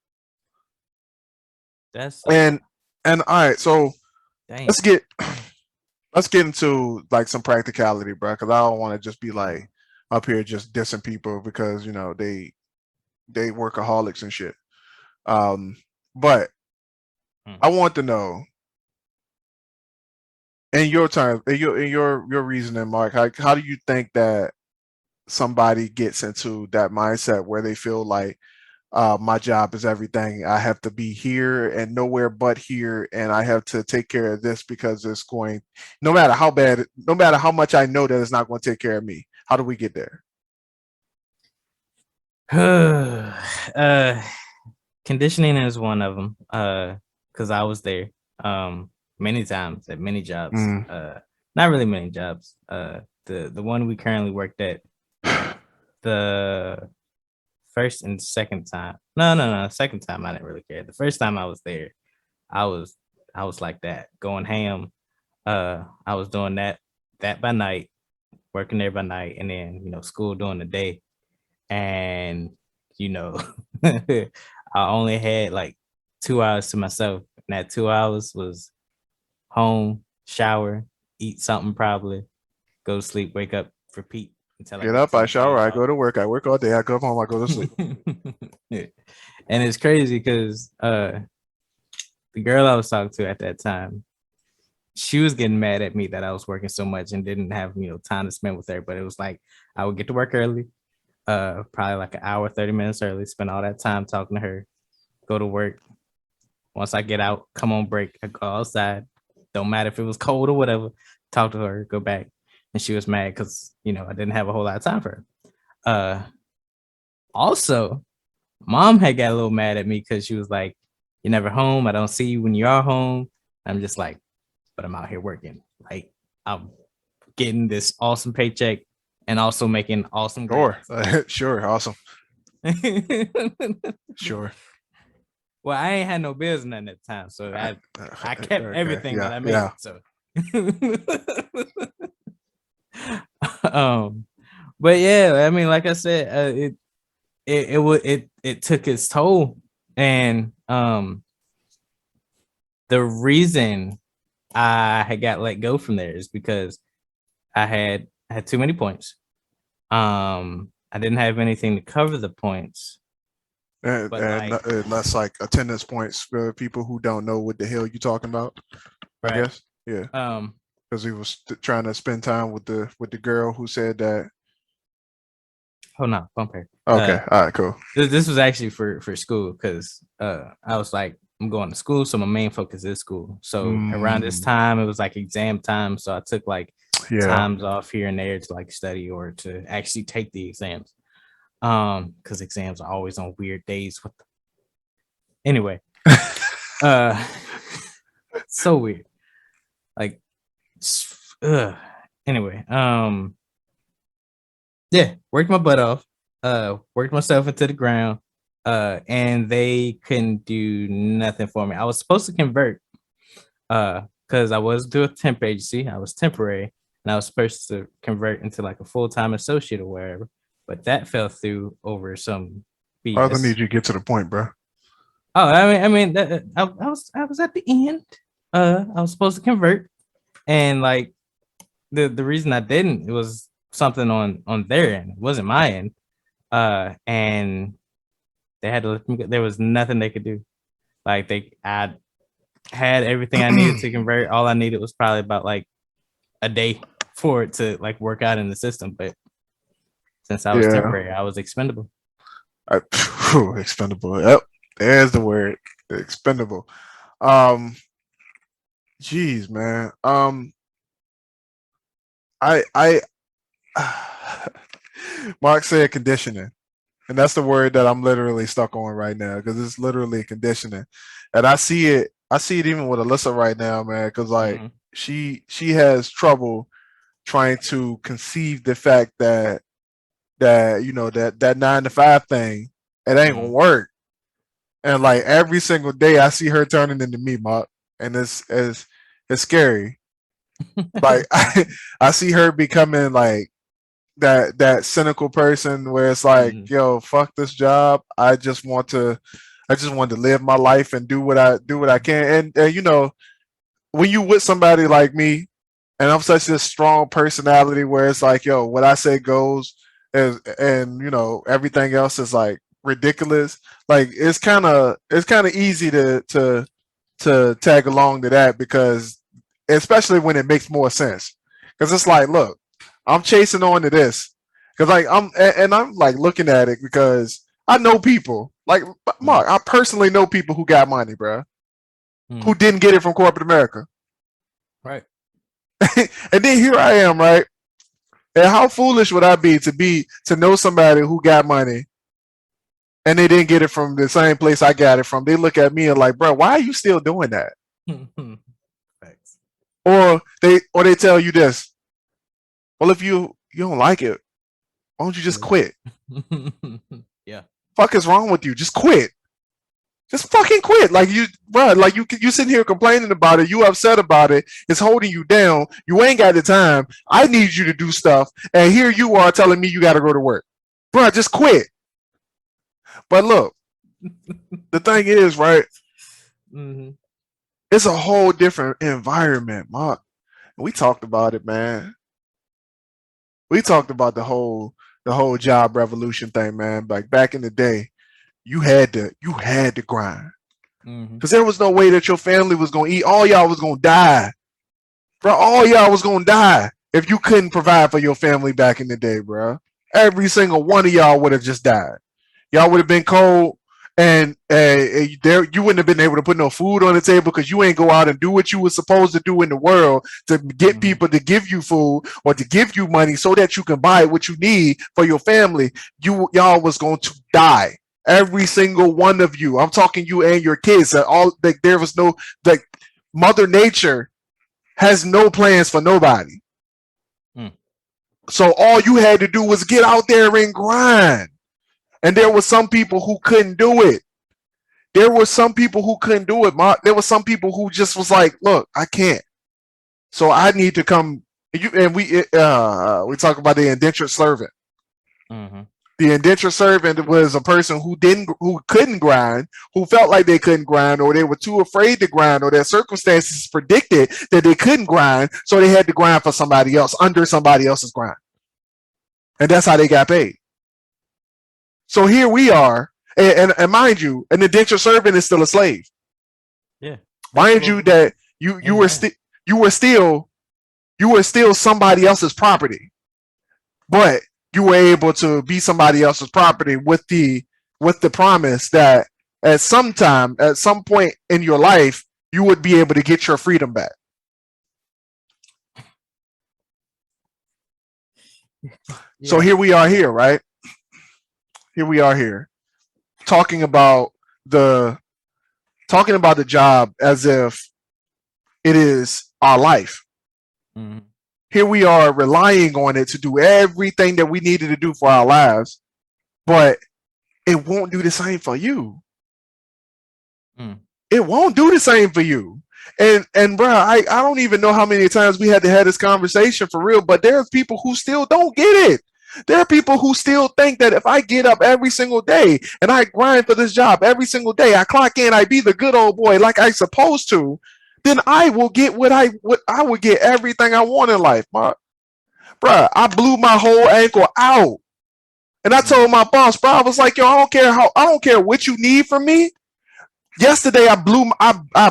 That's and all right, so dang. let's get into like some practicality, bro. Because I don't want to just be like up here just dissing people because they workaholics and shit. But I want to know in your time, in your reasoning, Mark, how do you think that somebody gets into that mindset where they feel like my job is everything. I have to be here and nowhere but here, and I have to take care of this because it's going. No matter how bad, no matter how much I know that it's not going to take care of me. How do we get there? Conditioning is one of them. Because I was there many times at many jobs. Not really many jobs. The one we currently worked at, the first and second time. No. Second time I didn't really care. The first time I was there, I was like that, going ham. I was doing that by night, working there by night, and then school during the day. And I only had like 2 hours to myself. And that 2 hours was home, shower, eat something probably, go to sleep, wake up, repeat until Get up, I shower, I go to work, I work all day, I go home, I go to sleep. Yeah. And it's crazy because the girl I was talking to at that time, she was getting mad at me that I was working so much and didn't have time to spend with her. But it was like I would get to work early, probably like an hour, 30 minutes early, spend all that time talking to her, go to work. Once I get out, come on break, I go outside. Don't matter if it was cold or whatever, talk to her, go back. And she was mad because, I didn't have a whole lot of time for her. Also, mom had got a little mad at me because she was like, "You're never home. I don't see you when you are home." I'm just like, but I'm out here working. Like, I'm getting this awesome paycheck and also making awesome grades. Sure, awesome. Sure. Well, I ain't had no bills in that time, so I kept everything that I made. Yeah. So, but yeah, I mean, like I said, it took its toll, and the reason I had got let go from there is because I had too many points. I didn't have anything to cover the points. And less like attendance points for people who don't know what the hell you're talking about. Right. I guess. Yeah. Because he was trying to spend time with the girl who said that. Oh no, bumper. Okay. All right. Cool. This was actually for school because I was like, I'm going to school, so my main focus is school. So around this time, it was like exam time, so I took like times off here and there to like study or to actually take the exams. Because exams are always on weird days. Anyway, so weird. Like, anyway, yeah, worked my butt off. Worked myself into the ground. And they couldn't do nothing for me. I was supposed to convert, because I was doing a temp agency. I was temporary, and I was supposed to convert into like a full-time associate or wherever. But that fell through over some I need BS. you to get to the point, bro. Oh, I was at the end. I was supposed to convert, and like the reason I didn't, it was something on their end. It wasn't my end. And they had to let me go. There was nothing they could do. Like I had everything I needed to convert. All I needed was probably about like a day for it to like work out in the system. But since I was Yeah. temporary, I was expendable. Expendable. Yep. There's the word. Expendable. Um, Jeez, man. I Mark said conditioning, and that's the word that I'm literally stuck on right now because it's literally conditioning, and I see it. I see it even with Alyssa right now, man, because like she has trouble trying to conceive the fact that you know that 9 to 5 thing it ain't gonna work, and like every single day I see her turning into me, Mark, and it's scary. Like I see her becoming like that cynical person where it's like, yo, fuck this job. I just want to live my life and do what I can. And you know, when you with somebody like me, and I'm such a strong personality where it's like, yo, what I say goes, and you know, everything else is like ridiculous. Like it's kind of easy to tag along to that because especially when it makes more sense. Because it's like, look, I'm chasing on to this. Because like I'm like looking at it because I know people like Mark. I personally know people who got money, bro, who didn't get it from corporate America. Right. And then here I am, right? And how foolish would I be to know somebody who got money and they didn't get it from the same place I got it from? They look at me and like, bro, why are you still doing that? Thanks. Or they tell you this. Well, if you don't like it, why don't you just quit? Yeah. Fuck is wrong with you? Just quit. Just fucking quit. Like you, bro. Like you sitting here complaining about it. You upset about it. It's holding you down. You ain't got the time. I need you to do stuff, and here you are telling me you got to go to work, bro. Just quit. But look, the thing is, right? It's a whole different environment, Mark. We talked about it, man. We talked about the whole job revolution thing, man. Like back in the day, you had to grind because there was no way that your family was gonna eat. All y'all was gonna die, bro. All y'all was gonna die if you couldn't provide for your family back in the day, bro. Every single one of y'all would have just died. Y'all would have been cold, and there you wouldn't have been able to put no food on the table because you ain't go out and do what you were supposed to do in the world to get people to give you food or to give you money so that you can buy what you need for your family. Y'all was going to die. Every single one of you. I'm talking you and your kids. All like there was no like Mother Nature has no plans for nobody. So all you had to do was get out there and grind. And there were some people who couldn't do it. There were some people who couldn't do it. There were some people who just was like, look, I can't. So I need to come. And we talk about the indentured servant. The indentured servant was a person who couldn't grind, who felt like they couldn't grind, or they were too afraid to grind, or their circumstances predicted that they couldn't grind, so they had to grind for somebody else under somebody else's grind. And that's how they got paid. So here we are, and mind you, an indentured servant is still a slave. Yeah. Mind you that you were still somebody else's property, but you were able to be somebody else's property with the promise that at some point in your life, you would be able to get your freedom back. Yeah. So here we are here, right? Here we are here talking about the job as if it is our life. Here we are relying on it to do everything that we needed to do for our lives, but it won't do the same for you. It won't do the same for you. And bro, I don't even know how many times we had to have this conversation for real, but there's people who still don't get it. There are people who still think that if I get up every single day and I grind for this job every single day, I clock in, I be the good old boy like I supposed to, then I will get what I would get everything I want in life, Mark. Bruh, I blew my whole ankle out. And I told my boss, bro, I was like, yo, I don't care what you need from me. Yesterday I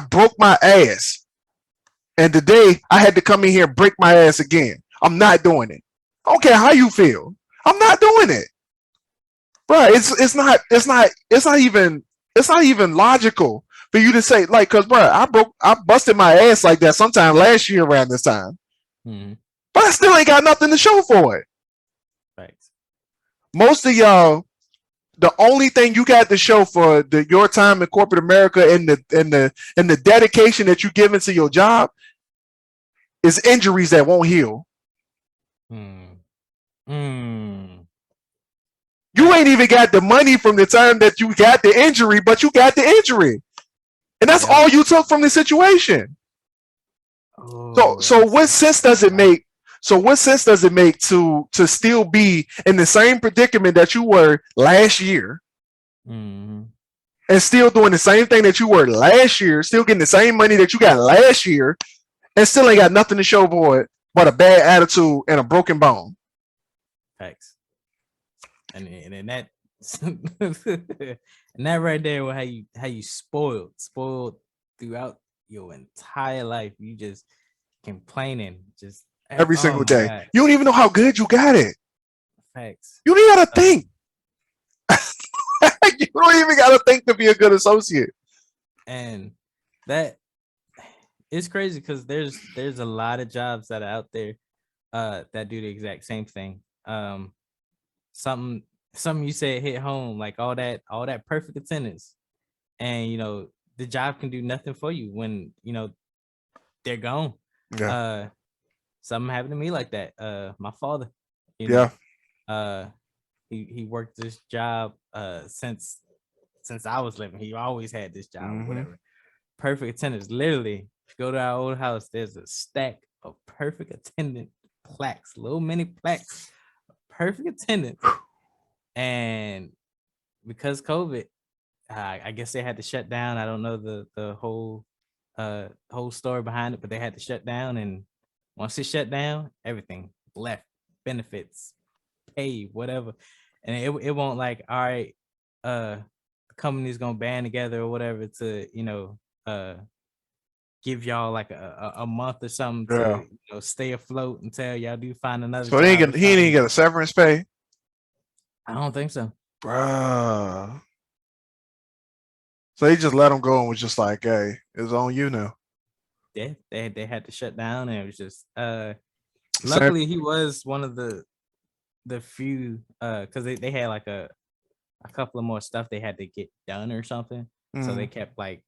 broke my ass. And today I had to come in here and break my ass again. I'm not doing it. I don't care how you feel. I'm not doing it. Bro, it's not even logical for you to say, like, cause bro, I busted my ass like that sometime last year around this time. Mm-hmm. But I still ain't got nothing to show for it. Thanks. Most of y'all, the only thing you got to show for your time in corporate America and the dedication that you give into your job is injuries that won't heal. You ain't even got the money from the time that you got the injury, but you got the injury. And that's all you took from the situation. So what sense does it make? So what sense does it make to still be in the same predicament that you were last year, and still doing the same thing that you were last year, still getting the same money that you got last year, and still ain't got nothing to show for it but a bad attitude and a broken bone? Facts. And that and that right there was how you spoiled throughout your entire life. You just complaining just every single day. God. You don't even know how good you got it. Facts. You don't even gotta think. You don't even gotta think to be a good associate. And that it's crazy because there's a lot of jobs that are out there that do the exact same thing. Something you said hit home, like all that perfect attendance, and you know the job can do nothing for you when you know they're gone. Yeah. Something happened to me like that. My father, you know, he worked this job since I was living. He always had this job, whatever. Perfect attendance. Literally, if you go to our old house, there's a stack of perfect attendant plaques, little mini plaques, perfect attendance. And because COVID, I guess they had to shut down. I don't know the whole story behind it, but they had to shut down. And once it shut down, everything left, benefits, pay, whatever. And it won't like, all right, the company's gonna band together or whatever to, you know, give y'all like a month or something to you know, stay afloat until y'all do find another. So he didn't get a severance pay. I don't think so, bruh. So he just let him go and was just like, "Hey, it's on you now." Yeah, they had to shut down, and it was just. Luckily, he was one of the few because they had like a couple of more stuff they had to get done or something. So they kept like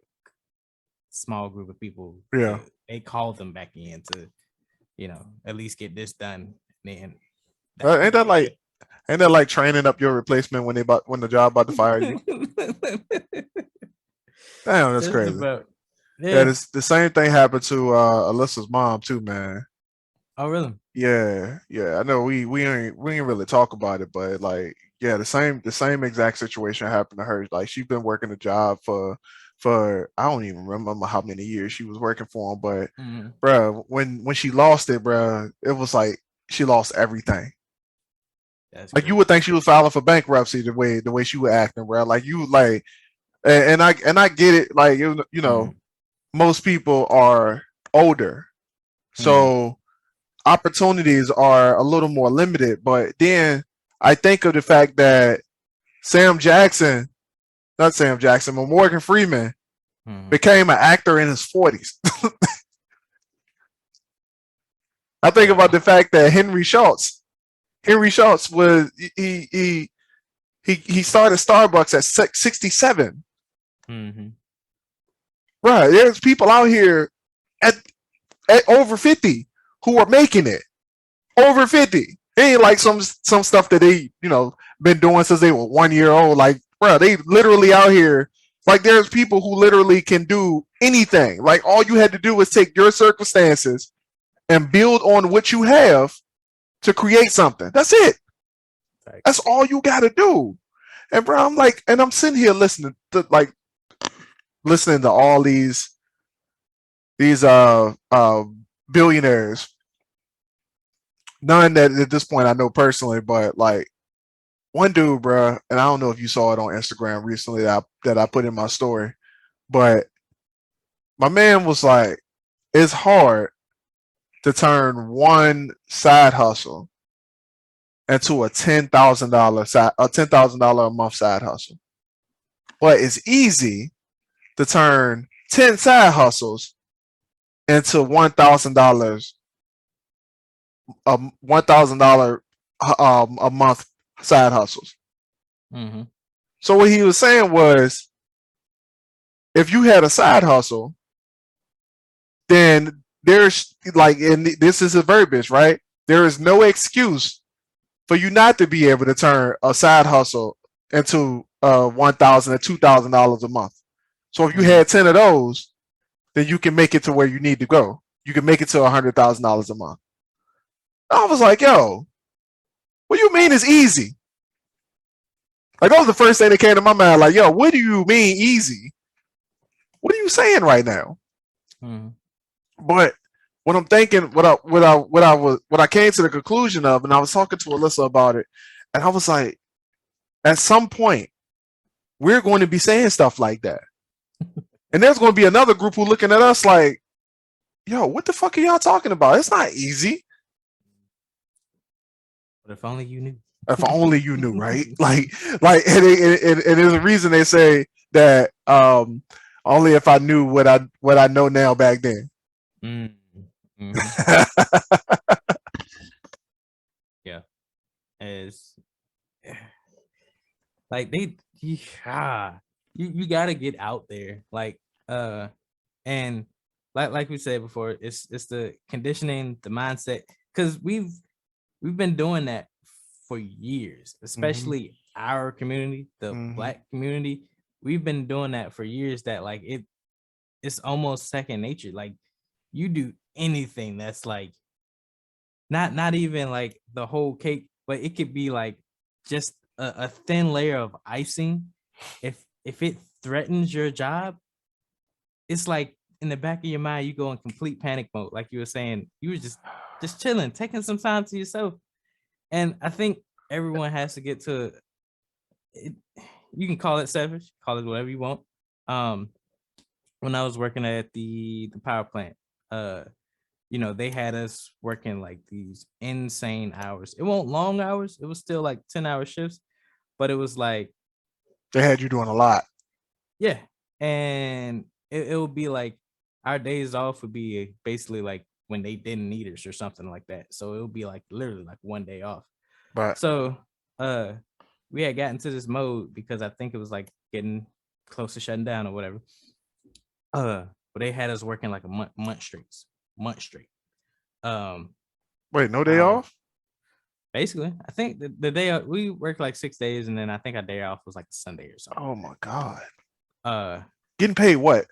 small group of people. Yeah, they called them back in to, you know, at least get this done. Then ain't that like training up your replacement when the job about to fire you? Damn, that's crazy. Yeah, the same thing happened to Alyssa's mom too, man. Oh, really? Yeah. I know we ain't really talk about it, but like, yeah, the same exact situation happened to her. Like, she's been working a job for I don't even remember how many years she was working for him, but bro, when she lost it, bro, it was like she lost everything. That's like crazy. You would think she was filing for bankruptcy the way she was acting, bro. Like you like, and I get it. Like you know, most people are older, so opportunities are a little more limited. But then I think of the fact that Morgan Freeman became an actor in his 40s. I think about the fact that Henry Schultz was he started Starbucks at 67. Right, there's people out here at over 50 who are making it over 50. It ain't like some stuff that they, you know, been doing since they were 1 year old. Like, bro, they literally out here. Like, there's people who literally can do anything. Like, all you had to do was take your circumstances and build on what you have to create something. That's it. That's all you gotta do. And bro, I'm like, and I'm sitting here listening to all these billionaires. None that at this point I know personally, but like one dude, bro, and I don't know if you saw it on Instagram recently that I put in my story, but my man was like, it's hard to turn one side hustle into $10,000 a month side hustle, but it's easy to turn 10 side hustles into $1,000 a month side hustles. Mm-hmm. So what he was saying was, if you had a side hustle, then there's like, and this is a verbiage, right? There is no excuse for you not to be able to turn a side hustle into $1,000 or $2,000 a month. So if you had 10 of those, then you can make it to where you need to go. You can make it to $100,000 a month. I was like, yo, what do you mean it's easy? Like, that was the first thing that came to my mind. Like, yo, what do you mean easy? What are you saying right now? Mm-hmm. But what I'm thinking, what I came to the conclusion of, and I was talking to Alyssa about it, and I was like, at some point, we're going to be saying stuff like that, and there's going to be another group who looking at us like, yo, what the fuck are y'all talking about? It's not easy. But if only you knew. If only you knew, right? and there's a reason they say that only if I knew what I know now back then. Mm-hmm. Yeah, as like you gotta get out there, and like we said before, it's the conditioning, the mindset, because we've been doing that for years, especially our community, the Black community. We've been doing that for years. That like it's almost second nature. Like, you do anything that's like not even like the whole cake, but it could be like just a thin layer of icing. If it threatens your job, it's like in the back of your mind, you go in complete panic mode. Like you were saying, you were just chilling, taking some time to yourself. And I think everyone has to get to it. You can call it selfish, call it whatever you want. When I was working at the power plant, they had us working like these insane hours. It wasn't long hours. It was still like 10-hour shifts, but it was like, they had you doing a lot. Yeah. And it would be like our days off would be basically like when they didn't need us or something like that. So it would be like literally like one day off. Right. So we had gotten to this mode because I think it was like getting close to shutting down or whatever. But they had us working like a month straight. Wait, no day off? Basically, I think the day we worked like 6 days, and then I think our day off was like a Sunday or something. Oh my god. Getting paid what?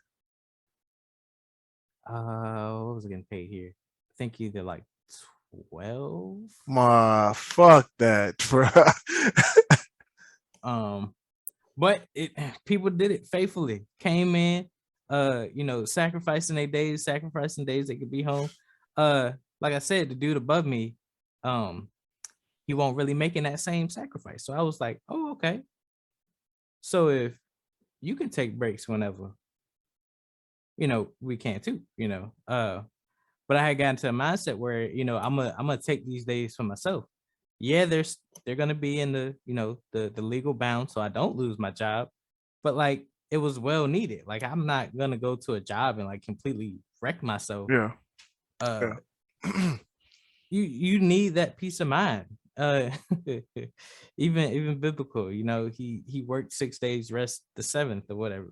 What was I getting paid here? I think either like 12. My fuck that, bro. But people did it faithfully. Came in, sacrificing their days, sacrificing days they could be home. Like I said, the dude above me, he won't really making that same sacrifice. So I was like, oh, okay. So if you can take breaks whenever, we can too, but I had gotten to a mindset where, I'm gonna take these days for myself. Yeah, they're gonna be in the, the legal bound, so I don't lose my job. But like, it was well needed. Like, I'm not gonna go to a job and like completely wreck myself. Yeah. You need that peace of mind. Even biblical, he worked 6 days, rest the seventh or whatever.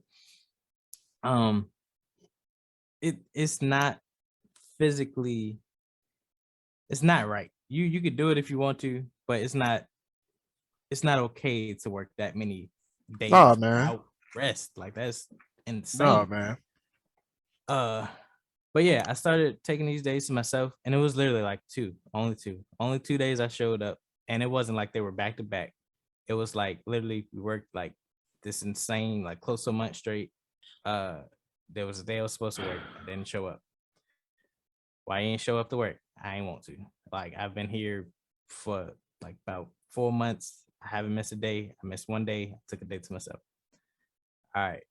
It's not physically, it's not right. You could do it if you want to, but it's not okay to work that many days without rest. Like, that's insane. Nah, man. But yeah, I started taking these days to myself, and it was literally like only 2 days I showed up. and it wasn't like they were back to back. It was like literally we worked like this insane, like close to a month straight. There was a day I was supposed to work. I didn't show up. Why you ain't show up to work? I ain't want to. Like I've been here for like about 4 months. I haven't missed a day. I missed one day. I took a day to myself. All right.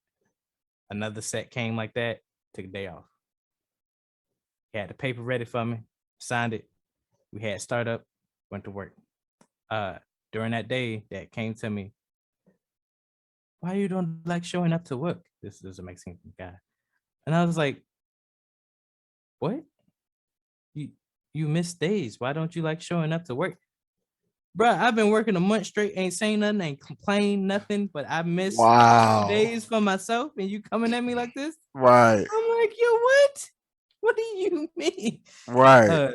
Another set came like that. Took a day off. He had the paper ready for me. Signed it. We had startup. Went to work. During that day, that came to me. Why you don't like showing up to work? This is a Mexican guy, and I was like, what? You miss days. Why don't you like showing up to work? Bruh, I've been working a month straight, ain't saying nothing, ain't complain nothing, but I miss days for myself, and you coming at me like this? Right. I'm like, yo, what? What do you mean? Right.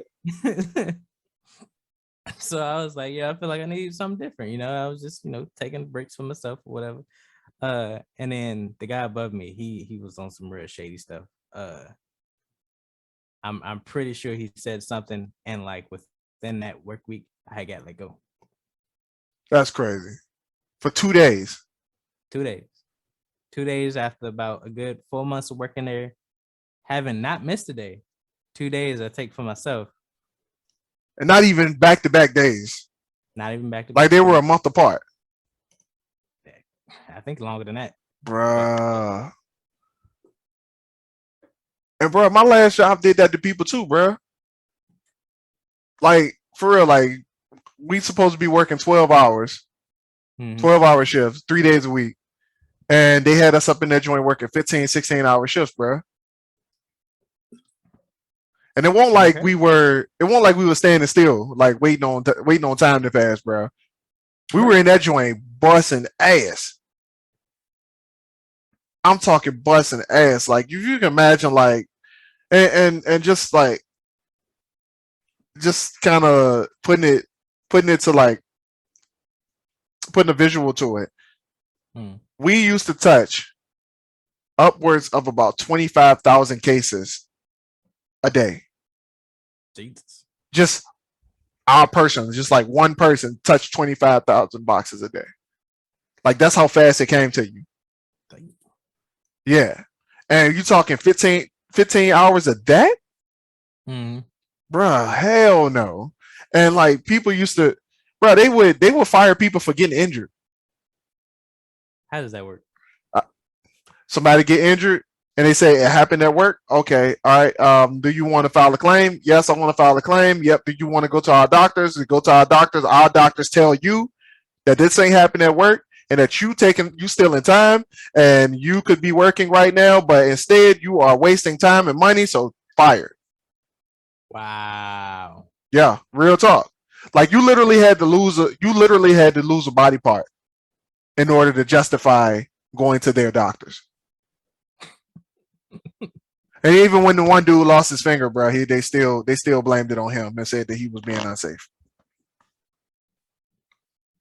So I was like, yeah, I feel like I need something different. I was just, taking breaks for myself or whatever. And then the guy above me, he was on some real shady stuff. I'm pretty sure he said something, and like within that work week, I got let go. That's crazy. For 2 days. 2 days. 2 days after about a good 4 months of working there, having not missed a day. 2 days I take for myself. And not even back-to-back days. Not even back-to-back. Like they were a month apart. I think longer than that. Bruh. And bro, my last job did that to people too, bro. Like, for real, like, we supposed to be working 12 hours, 12-hour shifts, 3 days a week. And they had us up in that joint working 15, 16-hour shifts, bro. And it won't like we were standing still, like waiting on time to pass, bro. We were in that joint busting ass. I'm talking busting ass. Like if you can imagine, like, and just like, just kind of putting it to like, putting a visual to it. We used to touch upwards of about 25,000 cases a day. Jesus. Just our person, just like one person touched 25,000 boxes a day. Like that's how fast it came to you. Yeah. And you talking 15 hours a day? Bruh, hell no. And like people used to, bruh, they would fire people for getting injured. How does that work? Somebody get injured and they say it happened at work. Okay, all right. Do you want to file a claim? Yes, I want to file a claim. Yep. Do you want to go to our doctors? We go to our doctors. Our doctors tell you that this ain't happened at work and that you still in time and you could be working right now, but instead you are wasting time and money. So fired. Wow. Yeah, real talk. Like you literally had to lose a body part in order to justify going to their doctors. And even when the one dude lost his finger, bro, they still blamed it on him and said that he was being unsafe.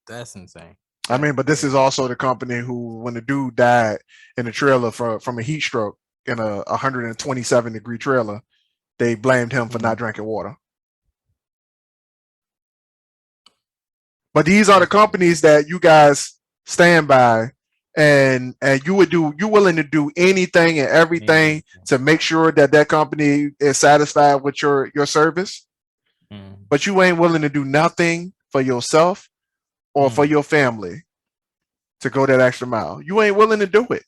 That's insane. I mean, but this is also the company who, when the dude died in the trailer from a heat stroke in a 127-degree trailer, they blamed him for not drinking water. But these are the companies that you guys stand by, and you're willing to do anything and everything to make sure that company is satisfied with your service. But you ain't willing to do nothing for yourself or for your family to go that extra mile. You ain't willing to do it.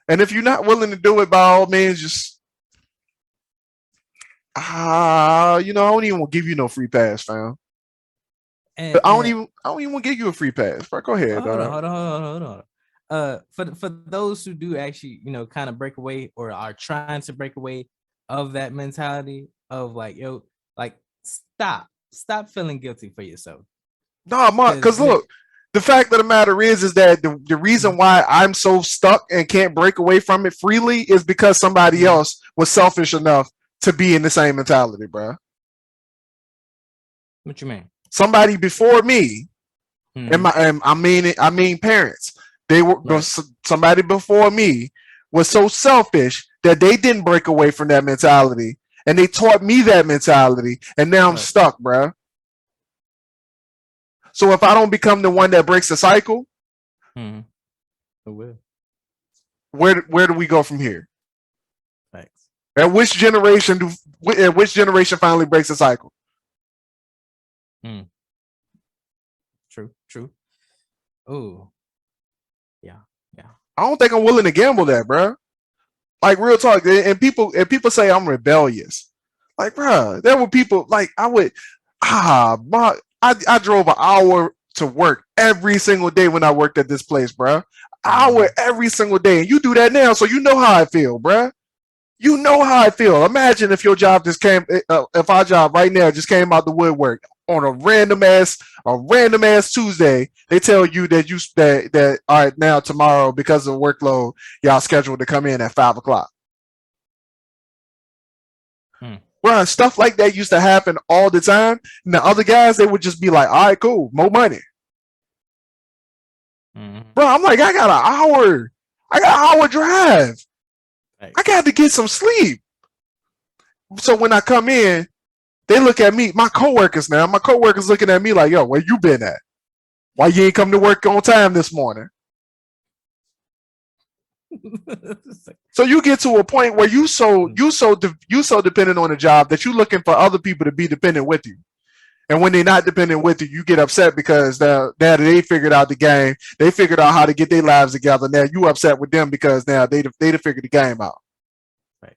And if you're not willing to do it, by all means, just I don't even want to give you no free pass, fam. I don't even want to give you a free pass. Bro, go ahead. Hold on. For those who do actually, kind of break away or are trying to break away of that mentality of like, yo, like stop feeling guilty for yourself. No, because look, the fact of the matter is that the reason why I'm so stuck and can't break away from it freely is because somebody else was selfish enough to be in the same mentality, bro. What you mean? Somebody before me, and I mean parents. They were somebody before me was so selfish that they didn't break away from that mentality, and they taught me that mentality, and now I'm stuck, bro. So if I don't become the one that breaks the cycle, it will. Where do we go from here? Thanks. At which generation finally breaks the cycle? True. Oh, yeah. I don't think I'm willing to gamble that, bro. Like real talk, and people say I'm rebellious. Like, bro, there were people like I drove an hour to work every single day when I worked at this place, bro. Hour every single day, and you do that now, so you know how I feel, bro. You know how I feel. Imagine if your job just came, if our job right now just came out the woodwork on a random ass Tuesday. They tell you that all right, now tomorrow because of workload, y'all scheduled to come in at 5 o'clock. Bro, stuff like that used to happen all the time. And the other guys, they would just be like, all right, cool, more money. Bro, I'm like, I got an hour drive. I got to get some sleep. So when I come in, they look at me, my coworkers looking at me like, yo, where you been at? Why you ain't come to work on time this morning? So you get to a point where you so dependent on a job that you're looking for other people to be dependent with you. And when they're not dependent with you, you get upset because now they figured out the game. They figured out how to get their lives together. Now you upset with them because now they figured the game out. Right.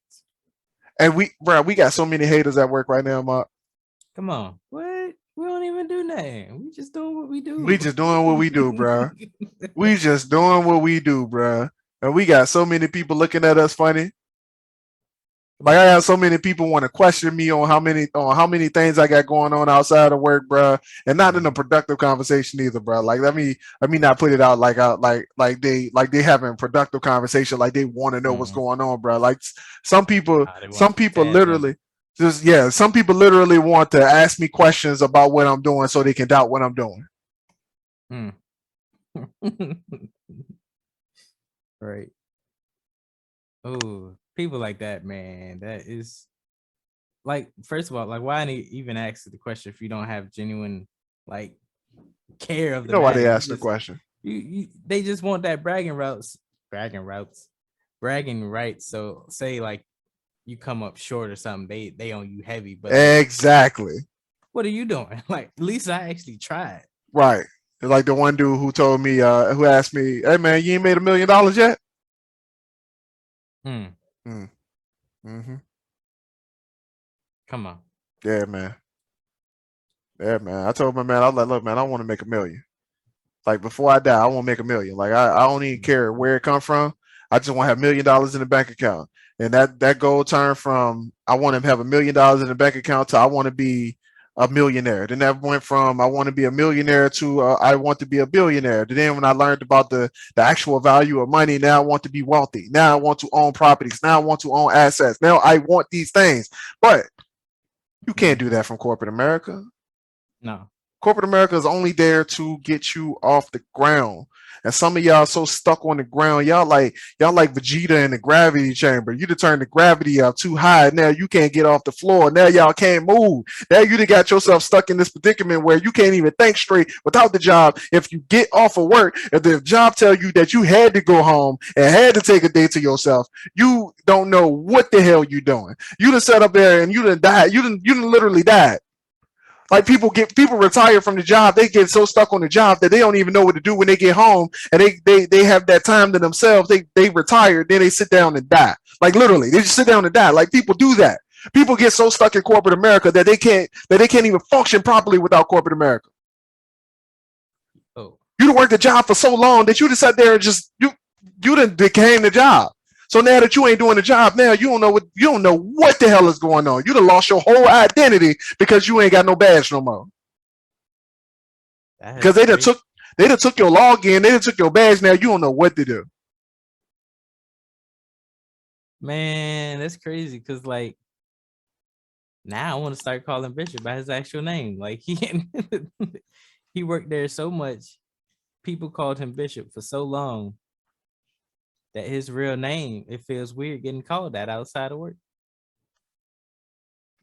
And we got so many haters at work right now, Mark. Come on. What? We don't even do nothing. We just doing what we do. We just doing what we do, bro. We just doing what we do, bro. And we got so many people looking at us funny. Like I got so many people want to question me on how many things I got going on outside of work, bro, and not in a productive conversation either, bro. Like let me not put it out like they having a productive conversation, like they want to know what's going on, bro. Like some people literally some people literally want to ask me questions about what I'm doing so they can doubt what I'm doing. Right. Oh, people like that, man. That is like, first of all, like, why even ask the question if you don't have genuine like care of the why they ask the question? They just want that bragging rights. So say like you come up short or something, they on you heavy. But exactly. What are you doing? Like, at least I actually tried. Right. Like the one dude who told me, who asked me, "Hey man, you ain't made $1 million yet?" Come on. Yeah, man. I told my man, I was like, look, man, I want to make $1 million. Like before I die, I want to make $1 million. Like I don't even care where it come from. I just want to have $1 million in the bank account. And that goal turned from I want to have $1 million in the bank account to I want to be a millionaire. Then that went from I want to be a millionaire to I want to be a billionaire. Then when I learned about the actual value of money, now I want to be wealthy. Now I want to own properties. Now I want to own assets. Now I want these things. But you can't do that from corporate America. No. Corporate America is only there to get you off the ground. And some of y'all so stuck on the ground. Y'all like Vegeta in the gravity chamber. You to turn the gravity up too high. Now you can't get off the floor. Now y'all can't move. Now you done got yourself stuck in this predicament where you can't even think straight without the job. If you get off of work, if the job tell you that you had to go home and had to take a day to yourself, you don't know what the hell you doing. You done sat up there and you done died. You done literally died. Like people retire from the job, they get so stuck on the job that they don't even know what to do when they get home, and they have that time to themselves. They retire, then they sit down and die. Like literally, they just sit down and die. Like people do that. People get so stuck in corporate America that they can't even function properly without corporate America. Oh, you done worked the job for so long that you just sat there and just you done became the job. So now that you ain't doing the job, now you don't know what the hell is going on. You done lost your whole identity because you ain't got no badge no more. Because they done took your login, they done took your badge. Now you don't know what to do. Man, that's crazy. Because like now I want to start calling Bishop by his actual name. Like he worked there so much, people called him Bishop for so long that his real name, it feels weird getting called that outside of work.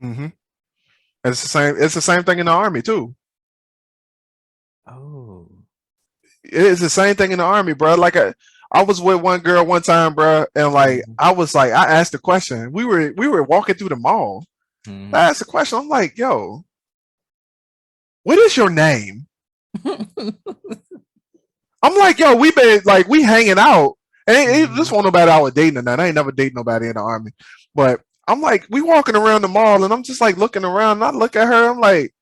Mm-hmm. It's the same thing in the Army too. Oh. It's the same thing in the army, bro. Like I was with one girl one time, bro, and like Mhm. I was like, I asked a question. We were walking through the mall. Mhm. I asked a question. I'm like, yo, what is your name? I'm like, yo, we been like we hanging out. And this Mhm. won't nobody I was dating or nothing. I ain't never dated nobody in the army. But I'm like, we walking around the mall and I'm just like looking around and I look at her, I'm like,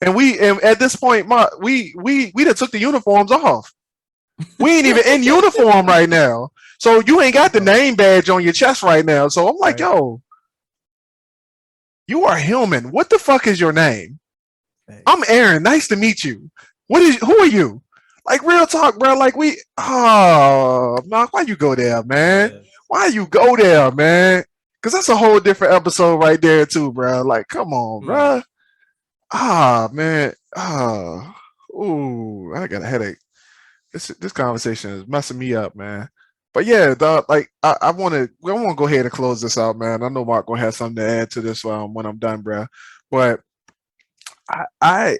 and at this point, we done took the uniforms off. We ain't even in uniform right now. So you ain't got the Oh, name badge on your chest right now. So I'm like, right. yo, you are human. What the fuck is your name? I'm Thanks. Aaron. Nice to meet you. Who are you? Like real talk, bro. Like Mark, why you go there, man? Yeah. Why you go there, man? Cause that's a whole different episode right there too, bro. Like, come on, Hmm. bro. Man. Ooh, I got a headache. This conversation is messing me up, man. But yeah, dog, like I want to go ahead and close this out, man. I know Mark gonna have something to add to this when I'm done, bro. But I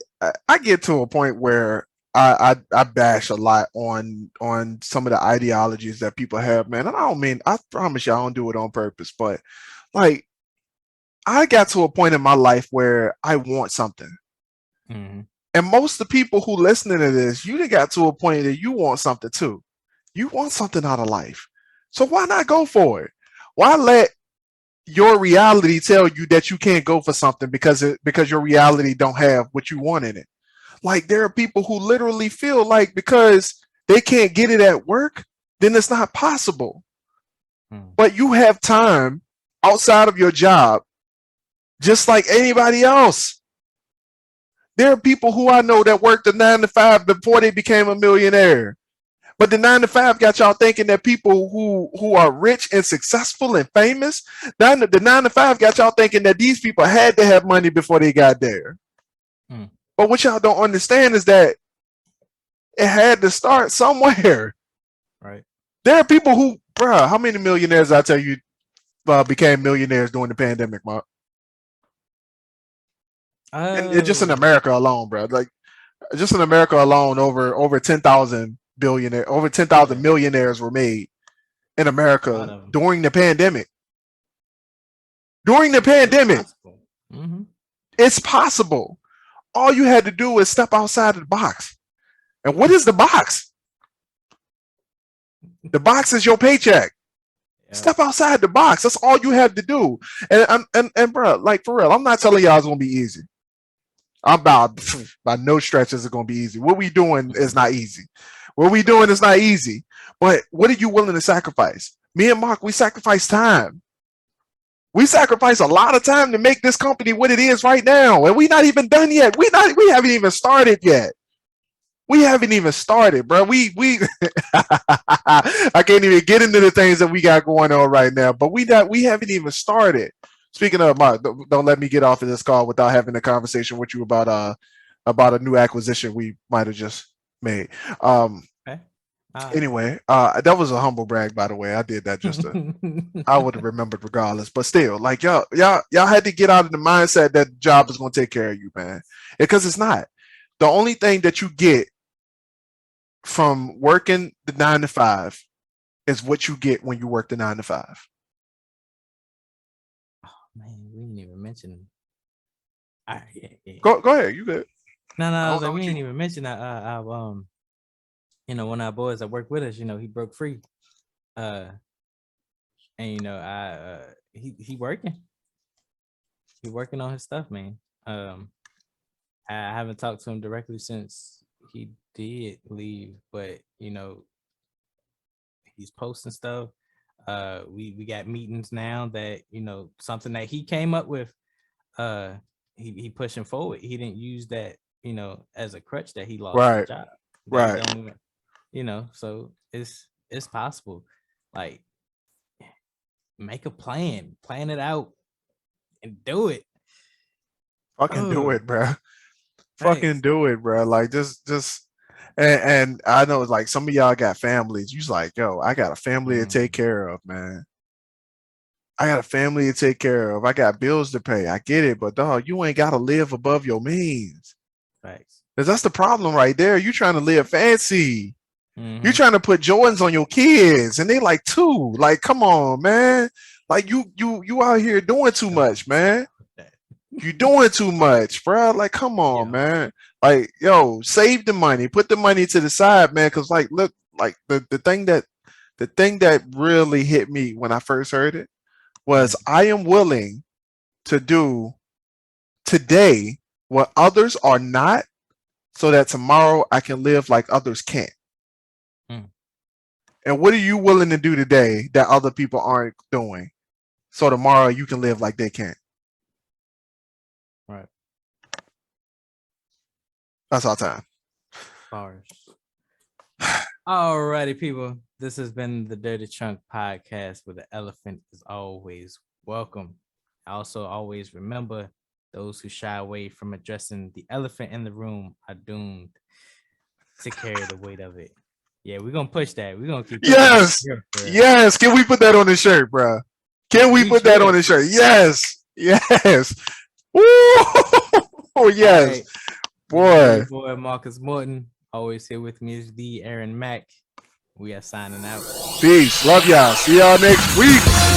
get to a point where I bash a lot on some of the ideologies that people have, man. And I don't mean I promise you I don't do it on purpose, but like I got to a point in my life where I want something. Mhm. And most of the people who listening to this, you done got to a point that you want something too. You want something out of life. So why not go for it? Why let your reality tell you that you can't go for something because your reality don't have what you want in it? Like there are people who literally feel like because they can't get it at work, then it's not possible. Mhm. But you have time outside of your job just like anybody else. There are people who I know that worked a 9 to 5 before they became a millionaire. But the 9 to 5 got y'all thinking that people who are rich and successful and famous, the 9 to 5 got y'all thinking that these people had to have money before they got there. Mhm. But what y'all don't understand is that it had to start somewhere. Right. There are people who, bruh, how many millionaires I tell you became millionaires during the pandemic, Mark? And just in Oh. America alone, bro. Like just in America alone, over 10,000 billionaire, over 10,000 Yeah. millionaires were made in A lot America of them. during the pandemic. During the It's pandemic, possible. Mhm. it's possible. All you had to do is step outside of the box. And what is the box? The box is your paycheck. Yeah. Step outside the box. That's all you have to do. And bro, like for real, I'm not telling y'all it's gonna be easy. I'm about by no stretch is it gonna be easy. What we doing is Mhm. not easy. What we doing is not easy. But what are you willing to sacrifice? Me and Mark, we sacrifice time. We sacrifice a lot of time to make this company what it is right now, and we not even done yet. We haven't even started yet. We haven't even started, bro. We I can't even get into the things that we got going on right now, but we haven't even started. Speaking of Mark, don't let me get off of this call without having a conversation with you about a new acquisition we might have just made. Um Okay. All right. anyway, that was a humble brag, by the way. I did that just to I would have remembered regardless. But still, like y'all had to get out of the mindset that job is gonna take care of you, man. Because it's not. The only thing that you get from working the 9 to 5 is what you get when you work the 9 to 5. Man, we didn't even mention. All right. Yeah. Yeah. Go ahead, you good. No, no, I I was don't like, know we what you. didn't even mention that. One of our boys that worked with us, he broke free. Uh, and he working. He working on his stuff, man. I haven't talked to him directly since he did leave, but he's posting stuff. We got meetings now that something that he came up with. Uh, he pushing forward. He didn't use that as a crutch that he lost his Right, job. That he right. don't even So it's possible. Like make a plan it out, and do it. Fucking do Oh, it, bro. Fucking thanks. do it, bro. Like just and I know like some of y'all got families. You's like, yo, I got a family to take Mhm. care of, man. I got a family to take care of. I got bills to pay. I get it, but dog, you ain't gotta live above your means. Thanks. Because that's the problem right there. You trying to live fancy. Mm-hmm. You trying to put Jordans on your kids, and they like 2. Like, come on, man. Like you out here doing too much, man. You doing too much, bro. Like, come on, man. Like, yo, save the money. Put the money to the side, man. Cause like, look, like the thing that really hit me when I first heard it was I am willing to do today what others are not, so that tomorrow I can live like others can't. And what are you willing to do today that other people aren't doing, so tomorrow you can live like they can't? Right. That's our time. Bars. Alrighty, people. This has been the Dirty Trunk Podcast, where the elephant is always welcome. Also, always remember, those who shy away from addressing the elephant in the room are doomed to carry the weight of it. Yeah, we're gonna push that. We're gonna keep. Yes. Can we put that on the shirt, bro? Can we put that on the shirt? Yes. Woo! Yes. Right. Boy, Marcus Morton. Always here with me is the Aaron Mack. We are signing out. Peace. Love y'all. See y'all next week.